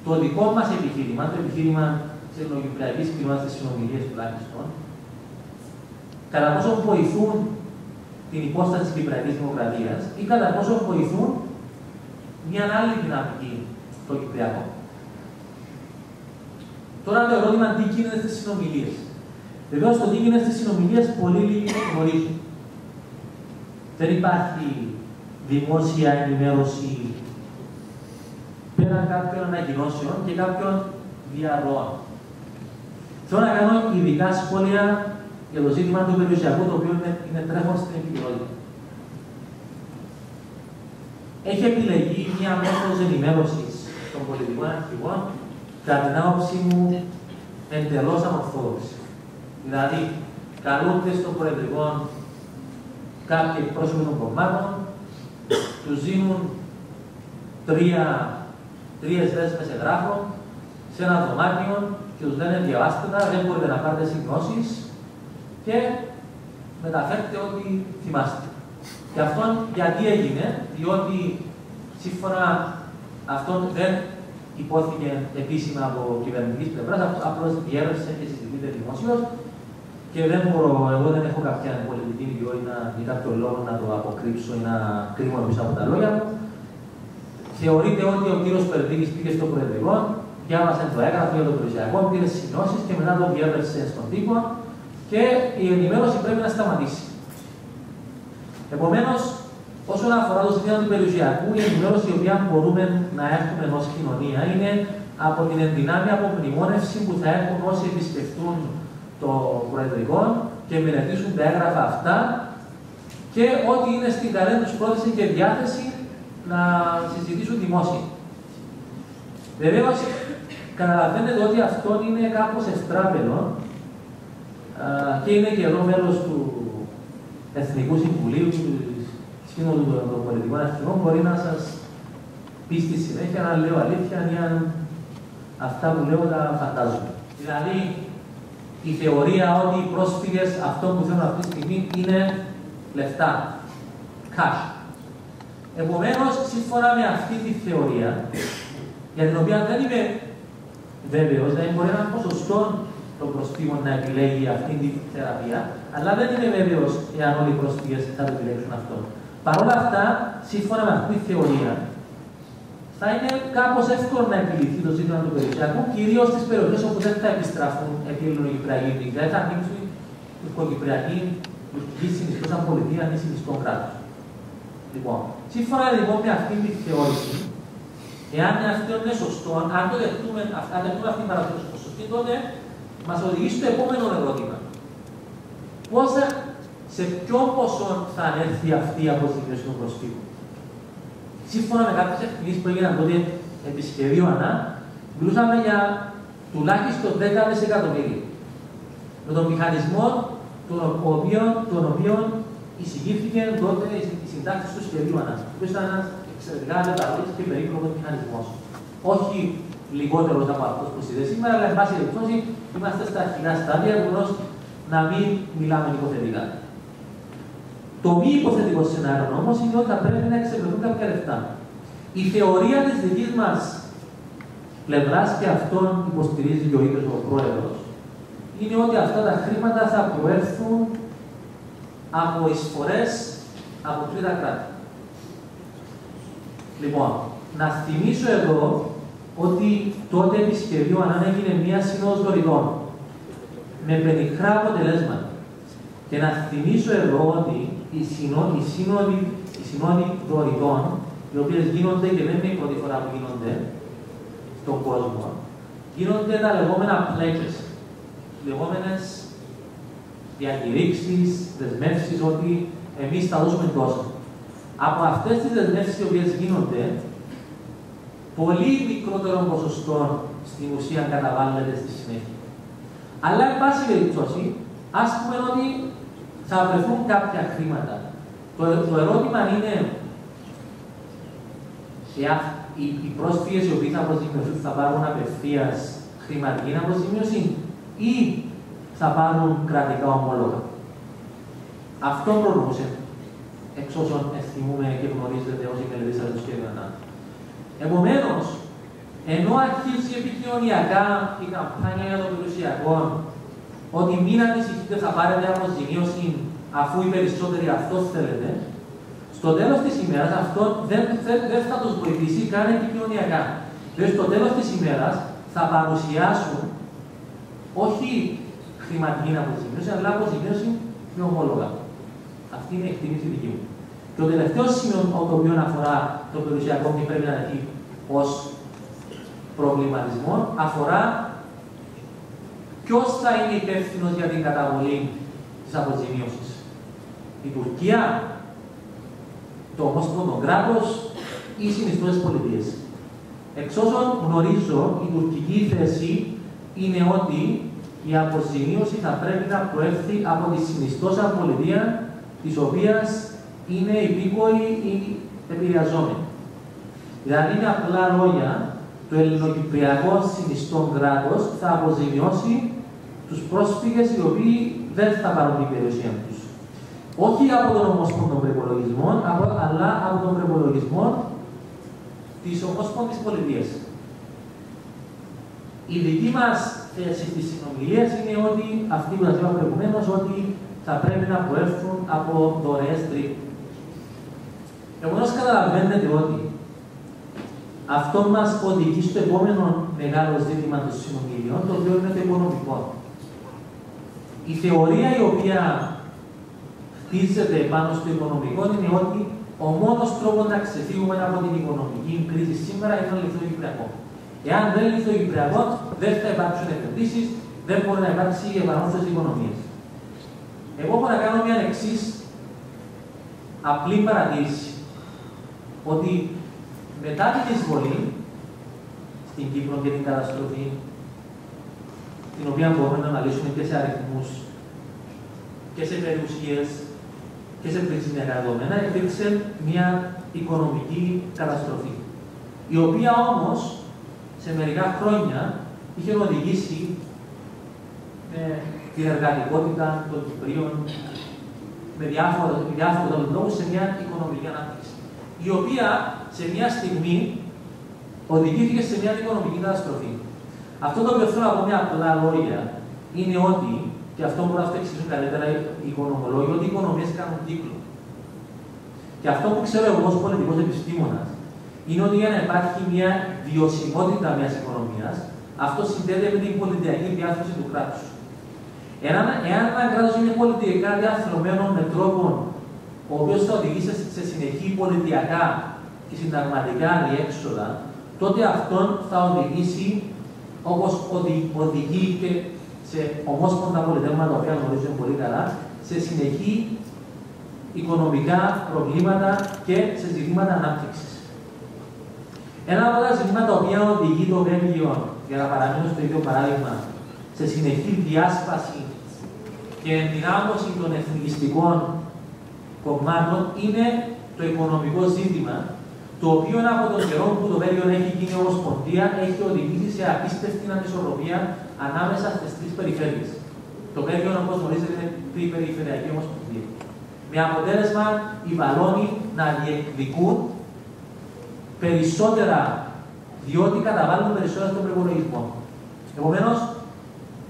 το δικό μας επιχείρημα, το επιχείρημα της ελληνοκυπριακής κοινότητας της συνομιλίας τουλάχιστον, κατά πόσο βοηθούν την υπόσταση της κυπριακής δημοκρατίας ή κατά πόσο βοηθούν μια άλλη δυναμική στο Κυπριακό. Τώρα το ερώτημα τι γίνεται στις συνομιλίες. Βεβαίως το τι γίνεται στις συνομιλίες πολύ λίγοι το γνωρίζουν. Δεν υπάρχει δημόσια ενημέρωση πέραν κάποιων ανακοινώσεων και κάποιων διαρροών. Θέλω να κάνω ειδικά σχόλια για το ζήτημα του περιουσιακού, το οποίο είναι τρέχον στην επικαιρότητα. Έχει επιλεγεί μια μέθοδος ενημέρωσης των πολιτικών αρχηγών, κατά την άποψή μου, εντελώς ανορθόδοξη. Δηλαδή, καλούνται στο προεδρικό κάποιοι εκπρόσωποι των κομμάτων, τους δίνουν τρεις δέσμες εγγράφων σε ένα δωμάτιο και τους λένε διαβάστε τα, δεν μπορείτε να πάρετε σημειώσεις και μεταφέρετε ό,τι θυμάστε. Και αυτό γιατί έγινε, διότι σύμφωνα αυτό δεν υπόθηκε επίσημα από κυβερνητικής πλευράς, απλώς διέρευσε και συζητείται δημοσίως και δεν μπορώ, εγώ δεν έχω κάποια πολιτική ιδιότητα ή κάποιο λόγο να το αποκρύψω ή να κρύβω πίσω από τα λόγια μου. Θεωρείται ότι ο κύριος Περδίκης πήγε στο Προεδρικό, διάβασε το έγγραφο για το περιουσιακό, πήρε σημειώσεις και μετά το διέβρεψε στον τύπο και η ενημέρωση πρέπει να σταματήσει. Επομένως, όσον αφορά το ζήτημα του περιουσιακού, η ενημέρωση η οποία μπορούμε να έχουμε ως κοινωνία είναι από την ενδυνάμει απομνημόνευση που θα έχουν όσοι επισκεφτούν το Προεδρικό και μελετήσουν τα έγγραφα αυτά και ό,τι είναι στην καλή τους πρόθεση και διάθεση να συζητήσουν δημόσια. Βεβαίως, καταλαβαίνετε ότι αυτό είναι κάπως εστράπελο και είναι και εδώ μέλος του Εθνικού Συμβουλίου, του Σύνολου των Πολιτικών Αρχηγών, μπορεί να σας πει στη συνέχεια αν λέω αλήθεια ή αν αυτά που λέω τα φαντάζομαι. Δηλαδή, η θεωρία ότι οι πρόσφυγες αυτό που θέλουν αυτή τη στιγμή είναι λεφτά, cash. Επομένως, σύμφωνα με αυτή τη θεωρία, για την οποία δεν είμαι βέβαιος, δηλαδή μπορεί ένα ποσοστό των προσφύγων να επιλέγει αυτή τη θεραπεία, αλλά δεν είμαι βέβαιος εάν όλοι οι πρόσφυγες θα το επιλέξουν αυτό. Παρ' όλα αυτά, σύμφωνα με αυτή τη θεωρία, θα είναι κάπως εύκολο να επιληθεί το ζήτημα του περιουσιακού, κυρίως στις περιοχές όπου δεν θα επιστραφούν επί ελληνοκυπριακή, δηλαδή θα ανοίξουν τουρκοκυπριακή, τουρκική συνιστόσα πολιτεία ή συνιστό κράτος. Λοιπόν, σύμφωνα λοιπόν με αυτή τη θεώρηση, εάν αυτό είναι σωστό, αν το δεχτούμε αυτή την παραδόση σωστή, τότε μας οδηγεί στο επόμενο ερώτημα. Σε ποιο ποσό θα ανέλθει αυτή η αποζημίωση των προσφύγων. Σύμφωνα με κάποιες εκτιμήσεις που έγιναν τότε επί σχεδίου ΑΝΑ, μιλούσαμε για τουλάχιστον 10 δισεκατομμύρια. Με τον μηχανισμό τον οποίο εισηγήθηκε τότε η συντάξη του σχεδίου ΑΝΑ. που ήταν ένας εξαιρετικά μεταβολής και περίπλοκος μηχανισμός. Όχι λιγότερος από αυτός που συζητάμε σήμερα, αλλά εν πάση περιπτώσει είμαστε στα αρχικά στάδια, επομένως να μην μιλάμε υποθετικά. Το μη υποθετικό σενάριο όμως είναι ότι θα πρέπει να εξευρεθούν κάποια λεφτά. Η θεωρία της δικής μας πλευράς και αυτόν υποστηρίζει και ο ίδιος ο πρόεδρος είναι ότι αυτά τα χρήματα θα προέρθουν από εισφορές από τρίτα κράτη. Λοιπόν, να θυμίσω εδώ ότι τότε επί σχεδίου ΑΝΑ έγινε μία σύνοδος δωρητών με πενιχρά αποτελέσματα. Και να θυμίσω εδώ ότι οι σύνοδοι δωρητών, οι οποίες γίνονται και δεν είναι η πρώτη φορά που γίνονται στον κόσμο, γίνονται τα λεγόμενα pledges, λεγόμενες διακηρύξεις, δεσμεύσεις ότι εμείς θα δώσουμε τόσο. Από αυτές τις δεσμεύσεις οι οποίες γίνονται, πολύ μικρότερο ποσοστό στην ουσία καταβάλλεται στη συνέχεια. Αλλά, εν πάση περιπτώσει, ας πούμε ότι θα βρεθούν κάποια χρήματα. Το ερώτημα είναι οι πρόσφυγες οι οποίοι θα αποζημιωθούν θα πάρουν απευθείας χρηματική αποζημίωση ή θα πάρουν κρατικά ομόλογα. Αυτό προνούσε, εξ όσων θυμούμε και γνωρίζετε όσοι μελετήσατε το σχέδιο ΑΝΑ. Επομένως, ενώ αρχίζει επικοινωνιακά η καμπάνια για των περιουσιακών, ότι μην ανησυχείτε, θα πάρετε αποζημίωση αφού οι περισσότεροι αυτό θέλετε, στο τέλος της ημέρας αυτό δεν θα τους βοηθήσει καν επικοινωνιακά. Δηλαδή, στο τέλος της ημέρας θα παρουσιάσουν όχι χρηματική αποζημίωση, αλλά αποζημίωση με ομόλογα. Αυτή είναι η εκτίμηση δική μου. Και το τελευταίο σημείο το οποίο αφορά το περιουσιακό και πρέπει να έχει ως προβληματισμό αφορά ποιος θα είναι υπεύθυνος για την καταβολή της αποζημίωσης. Η Τουρκία, το ομόσπονδο κράτος ή οι συνιστώσεις πολιτείες. Εξ όσων γνωρίζω, η τουρκική θέση είναι ότι η αποζημίωση θα πρέπει να προέρθει από τη συνιστώσα πολιτεία της οποίας είναι υπήκοοι ή επηρεαζόμενοι. Δηλαδή, με απλά λόγια, το ελληνοκυπριακό συνιστό κράτος θα αποζημιώσει τους πρόσφυγες οι οποίοι δεν θα πάρουν την περιουσία τους. Όχι από τον ομόσπονδο προϋπολογισμό, αλλά από τον προϋπολογισμό της ομόσπονδης πολιτείας. Η δική μας θέση στις συνομιλίες είναι ότι αυτοί που σας είπα προηγουμένως, ότι θα πρέπει να προέρθουν από δωρεές τρίτου. Επομένως, καταλαβαίνετε ότι αυτό μας οδηγεί στο επόμενο μεγάλο ζήτημα των συνομιλιών, το οποίο είναι το οικονομικό. Η θεωρία η οποία χτίζεται πάνω στο οικονομικό είναι ότι ο μόνος τρόπος να ξεφύγουμε από την οικονομική κρίση σήμερα είναι να λυθεί το Κυπριακό. Εάν δεν λυθεί το Κυπριακό, δεν θα υπάρξουν επενδύσεις, δεν μπορεί να υπάρξει η επανόρθωση της οικονομίας. Εγώ έχω να κάνω μια εξής απλή παρατήρηση. Ότι μετά την εισβολή στην Κύπρο και την καταστροφή, την οποία μπορούμε να αναλύσουμε και σε αριθμούς και σε περιουσίες και σε πληθυσμιακά δεδομένα, υπήρξε μια οικονομική καταστροφή. Η οποία όμως σε μερικά χρόνια είχε οδηγήσει με την εργατικότητα των Κυπρίων, με διάφορους λόγους σε μια οικονομική ανάπτυξη. Η οποία σε μια στιγμή οδηγήθηκε σε μια οικονομική καταστροφή. Αυτό το οποίο θέλω να πω με απλά λόγια είναι ότι, και αυτό μπορούν να το εξηγήσουν καλύτερα οι οικονομολόγοι, ότι οι οικονομίες κάνουν κύκλο. Και αυτό που ξέρω εγώ ως πολιτικός επιστήμονας είναι ότι για να υπάρχει μια βιωσιμότητα μιας οικονομίας, αυτό συνδέεται με την πολιτιακή διάρθρωση του κράτους. Εάν ένα κράτος είναι πολιτικά διαρθρωμένο με τρόπο ο οποίος θα οδηγήσει σε συνεχή πολιτιακά και συνταγματικά διέξοδα, τότε αυτόν θα οδηγήσει, όπως οδηγεί και σε ομόσπονδα πολιτεύματα, τα οποία γνωρίζουμε πολύ καλά, σε συνεχή οικονομικά προβλήματα και σε ζητήματα ανάπτυξης. Ένα από τα ζητήματα τα οποία οδηγεί το Βέλγιο, για να παραμείνω στο ίδιο παράδειγμα, σε συνεχή διάσπαση και ενδυνάμωση των εθνικιστικών κομμάτων, είναι το οικονομικό ζήτημα, το οποίο από τον καιρό που το Βέλγιο έχει γίνει ομοσπονδία, έχει οδηγήσει σε απίστευτη ανισορροπία ανάμεσα στις τρεις περιφέρειες. Το Βέλγιο, όπως γνωρίζετε, είναι τριπεριφερειακή ομοσπονδία. Με αποτέλεσμα οι Βαλόνοι να διεκδικούν περισσότερα, διότι καταβάλουν περισσότερα στον προϋπολογισμό. Επομένως,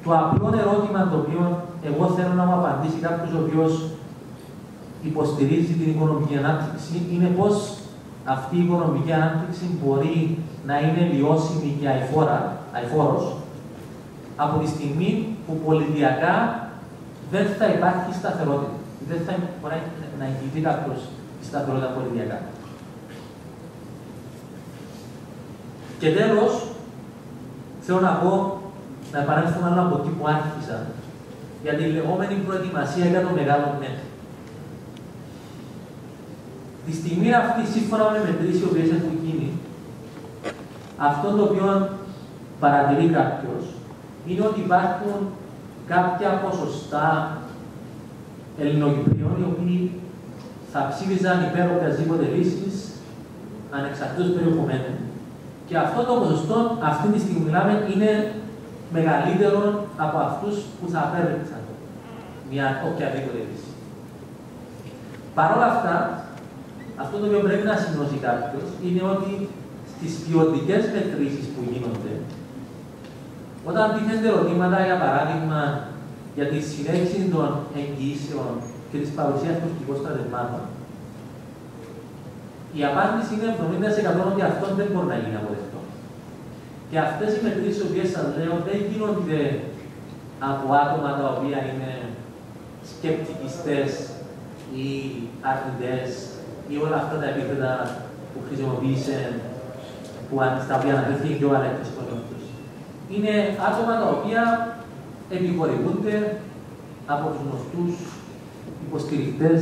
το απλό ερώτημα το οποίο εγώ θέλω να μου απαντήσει κάποιος ο οποίος υποστηρίζει την οικονομική ανάπτυξη είναι πώς αυτή η οικονομική ανάπτυξη μπορεί να είναι βιώσιμη και αειφόρος από τη στιγμή που πολιτιακά δεν θα υπάρχει σταθερότητα. Δεν θα μπορεί να εγγυηθεί κάποιος η σταθερότητα πολιτιακά. Και τέλος, θέλω να πω, να επανέλθω μάλλον από εκεί που άρχισα, για τη λεγόμενη προετοιμασία για το μεγάλο ναι. Τη στιγμή αυτή, σύμφωνα με μετρήσεις οι οποίες έχουν γίνει, αυτό το οποίο παρατηρεί κάποιος είναι ότι υπάρχουν κάποια ποσοστά Ελληνοκυπρίων οι οποίοι θα ψήφιζαν υπέρ οποιασδήποτε λύσης ανεξαρτήτως περιεχομένου. Και αυτό το ποσοστό, αυτή τη στιγμή μιλάμε, είναι μεγαλύτερο από αυτούς που θα απέρριψαν μια οποιαδήποτε λύση. Παρ' όλα αυτά, αυτό το οποίο πρέπει να σημειώσει κάποιος είναι ότι τις ποιοτικές μετρήσεις που γίνονται, όταν τίθενται ερωτήματα, για παράδειγμα, για τη συνέχιση των εγγυήσεων και της παρουσίας τουρκικών στρατευμάτων, η απάντηση είναι 70% ότι αυτό δεν μπορεί να γίνει αποδεκτό. Και αυτές οι μετρήσεις, οι οποίες σας λέω, δεν γίνονται από άτομα τα οποία είναι σκεπτικιστές ή αρνητές ή όλα αυτά τα επίθετα που χρησιμοποίησε, στα οποία αναφέρθηκε και ο Αλέξης Κονιώτος. Είναι άτομα τα οποία επιχορηγούνται από τους γνωστούς υποστηρικτές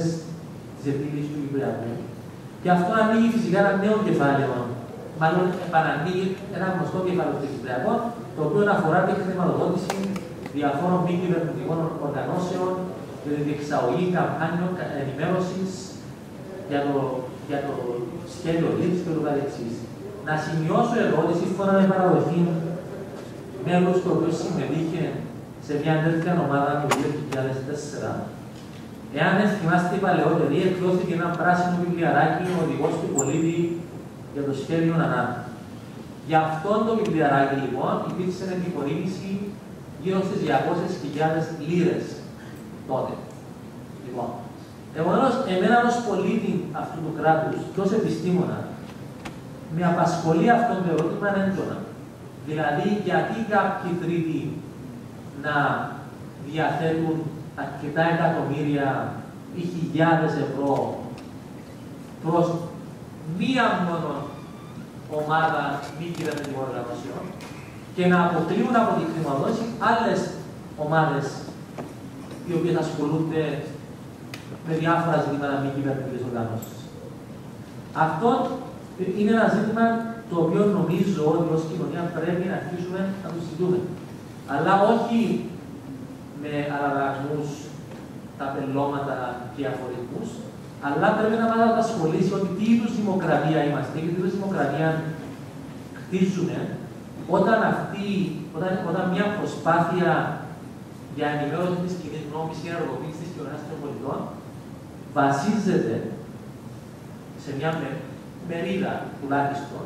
της επίλυσης του Κυπριακού. Και αυτό ανοίγει φυσικά ένα νέο κεφάλαιο, μάλλον επανανοίγει ένα γνωστό κεφάλαιο του Κυπριακού, το οποίο αφορά τη χρηματοδότηση διαφόρων μη κυβερνητικών οργανώσεων για τη διεξαγωγή καμπάνιων ενημέρωσης για το σχέδιο λήψης και το καθεξής. Να σημειώσω εδώ ότι σύμφωνα με παραδοχή μέλος το οποίο συμμετείχε σε μια τέτοια ομάδα το 2004, εάν δεν θυμάστε παλαιότεροι, εκδόθηκε ένα πράσινο βιβλιαράκι ο οδηγός του πολίτη για το σχέδιο ΑΝΑ. Για αυτόν το βιβλιαράκι λοιπόν υπήρξε επιχορήγηση γύρω στις 200.000 λίρες τότε. Λοιπόν, επομένως, εμένα ως πολίτη αυτού του κράτους και ως επιστήμονα, με απασχολεί αυτό το ερώτημα έντονα. Δηλαδή, γιατί κάποιοι τρίτοι να διαθέτουν αρκετά εκατομμύρια ή χιλιάδες ευρώ προς μία μόνο ομάδα μη κυβερνητικών οργανώσεων και να αποκλείουν από τη χρηματοδότηση άλλες ομάδες οι οποίες ασχολούνται με διάφορα ζητήματα μη κυβερνητικές οργανώσεις. Αυτό είναι ένα ζήτημα το οποίο νομίζω ότι ως κοινωνία πρέπει να αρχίσουμε να το συζητούμε. Αλλά όχι με αλλαγμούς, ταπελώματα και αφορισμούς, αλλά πρέπει να μας απασχολήσει ότι τι είδους δημοκρατία είμαστε και τι είδους δημοκρατία χτίζουμε όταν μια προσπάθεια για ενημέρωση της κοινής γνώμης και ενεργοποίηση της κοινωνίας των πολιτών βασίζεται σε μια μερίδα τουλάχιστον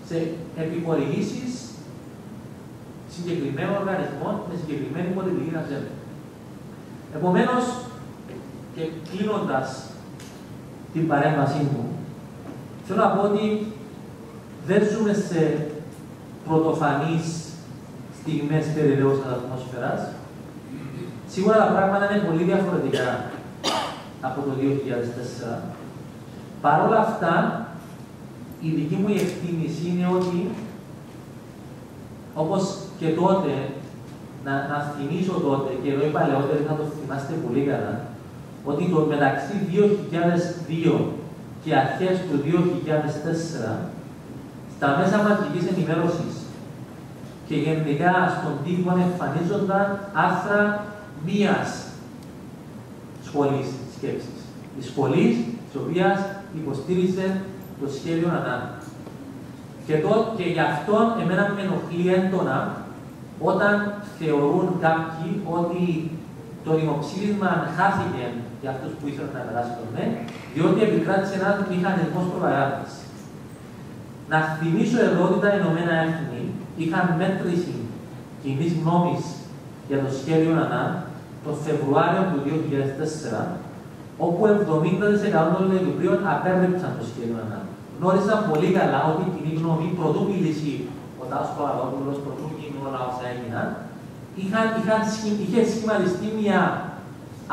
σε επιχορηγήσεις συγκεκριμένων οργανισμών με συγκεκριμένη πολιτική ατζέντα. Επομένως, και κλείνοντας την παρέμβασή μου, θέλω να πω ότι δεν ζούμε σε πρωτοφανείς στιγμές περιραίωσης ατμόσφαιρας. Σίγουρα τα πράγματα είναι πολύ διαφορετικά από το 2004. Παρ' όλα αυτά, η δική μου εκτίμηση είναι ότι, όπως και τότε, να θυμίσω τότε, και εδώ οι παλαιότεροι θα το θυμάστε πολύ καλά, ότι το μεταξύ 2002 και αρχές του 2004, στα μέσα μαζικής ενημέρωσης και γενικά στον τύπο εμφανίζονταν άρθρα μίας σχολής σκέψης. Η σχολής της οποίας υποστήριζε το σχέδιο ΑΝΑ. Και γι' αυτό εμένα με ενοχλεί έντονα όταν θεωρούν κάποιοι ότι το δημοψήφισμα χάθηκε για αυτούς που ήθελαν να περάσουν ναι, διότι επικράτησε ένας μηχανισμός προπαγάνδας. Να θυμίσω εδώ ότι τα Ηνωμένα Έθνη είχαν μέτρηση κοινής γνώμης για το σχέδιο ΑΝΑ το Φεβρουάριο του 2004, όπου 70% των Κυπρίων απέρριψαν το σχέδιο ΑΝΑ. Γνώρισαν πολύ καλά ότι η κοινή γνώμη, πρωτού μιλήσει ο Τάσος Παπαδόπουλος, πρωτού γίνουν όλα όσα έγιναν, είχε σχηματιστεί μια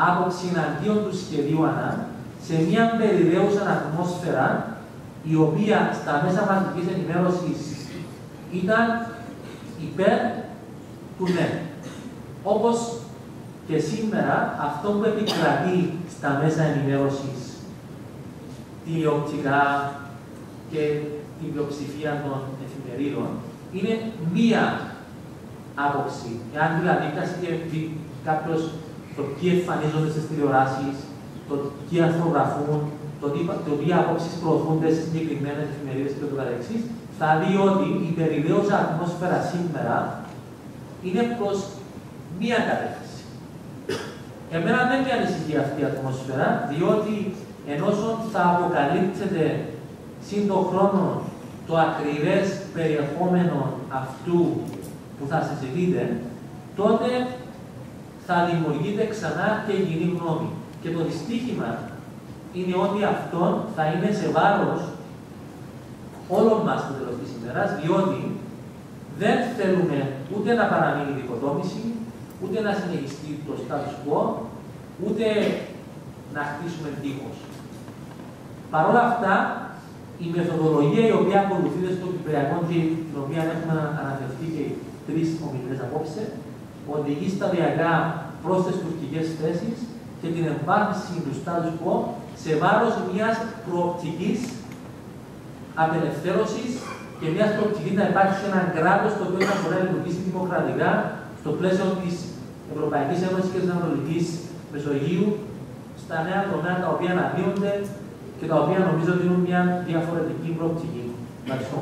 άποψη εναντίον του σχεδίου ΑΝΑ σε μια περιραίουσα ατμόσφαιρα η οποία στα μέσα μαζικής ενημέρωσης ήταν υπέρ του ναι. Όπως και σήμερα αυτό που επικρατεί στα μέσα ενημέρωσης τηλεοπτικά και την πλειοψηφία των εφημερίδων είναι μία άποψη. Εάν δηλαδή κάποιος το ποιοι εμφανίζονται στις τηλεοράσεις, το ποιοι αρθρογραφούν, το τι απόψεις προωθούνται σε συγκεκριμένες εφημερίδες και το καθεξής, θα δει ότι η περιραίουσα ατμόσφαιρα σήμερα είναι προς μία κατεύθυνση. Εμένα δεν με ανησυχεί αυτή η ατμόσφαιρα, διότι ενώ θα αποκαλύπτεται σύν τον χρόνο το ακριβές περιεχόμενο αυτού που θα συζητείτε, τότε θα δημιουργείται ξανά και η κοινή γνώμη. Και το δυστύχημα είναι ότι αυτό θα είναι σε βάρος όλων μας στο τέλος της ημέρας, διότι δεν θέλουμε ούτε να παραμείνει η διχοτόμηση, ούτε να συνεχιστεί το status quo, ούτε να χτίσουμε τείχος. Παρ' όλα αυτά, η μεθοδολογία η οποία ακολουθείται στο Κυπριακό και την οποία έχουμε αναφερθεί και οι τρεις ομιλητές απόψε, οδηγεί σταδιακά προς τις τουρκικές θέσεις και την εμβάθυνση του status quo σε βάρος μιας προοπτικής απελευθέρωσης και μιας προοπτικής να υπάρξει ένα κράτος το οποίο θα μπορεί να λειτουργήσει δημοκρατικά στο πλαίσιο της Ευρωπαϊκής Ένωσης και της Ανατολικής Μεσογείου, στα νέα τομέα τα οποία αναδύονται και τα οποία νομίζω δίνουν μια διαφορετική προοπτική. Ευχαριστώ.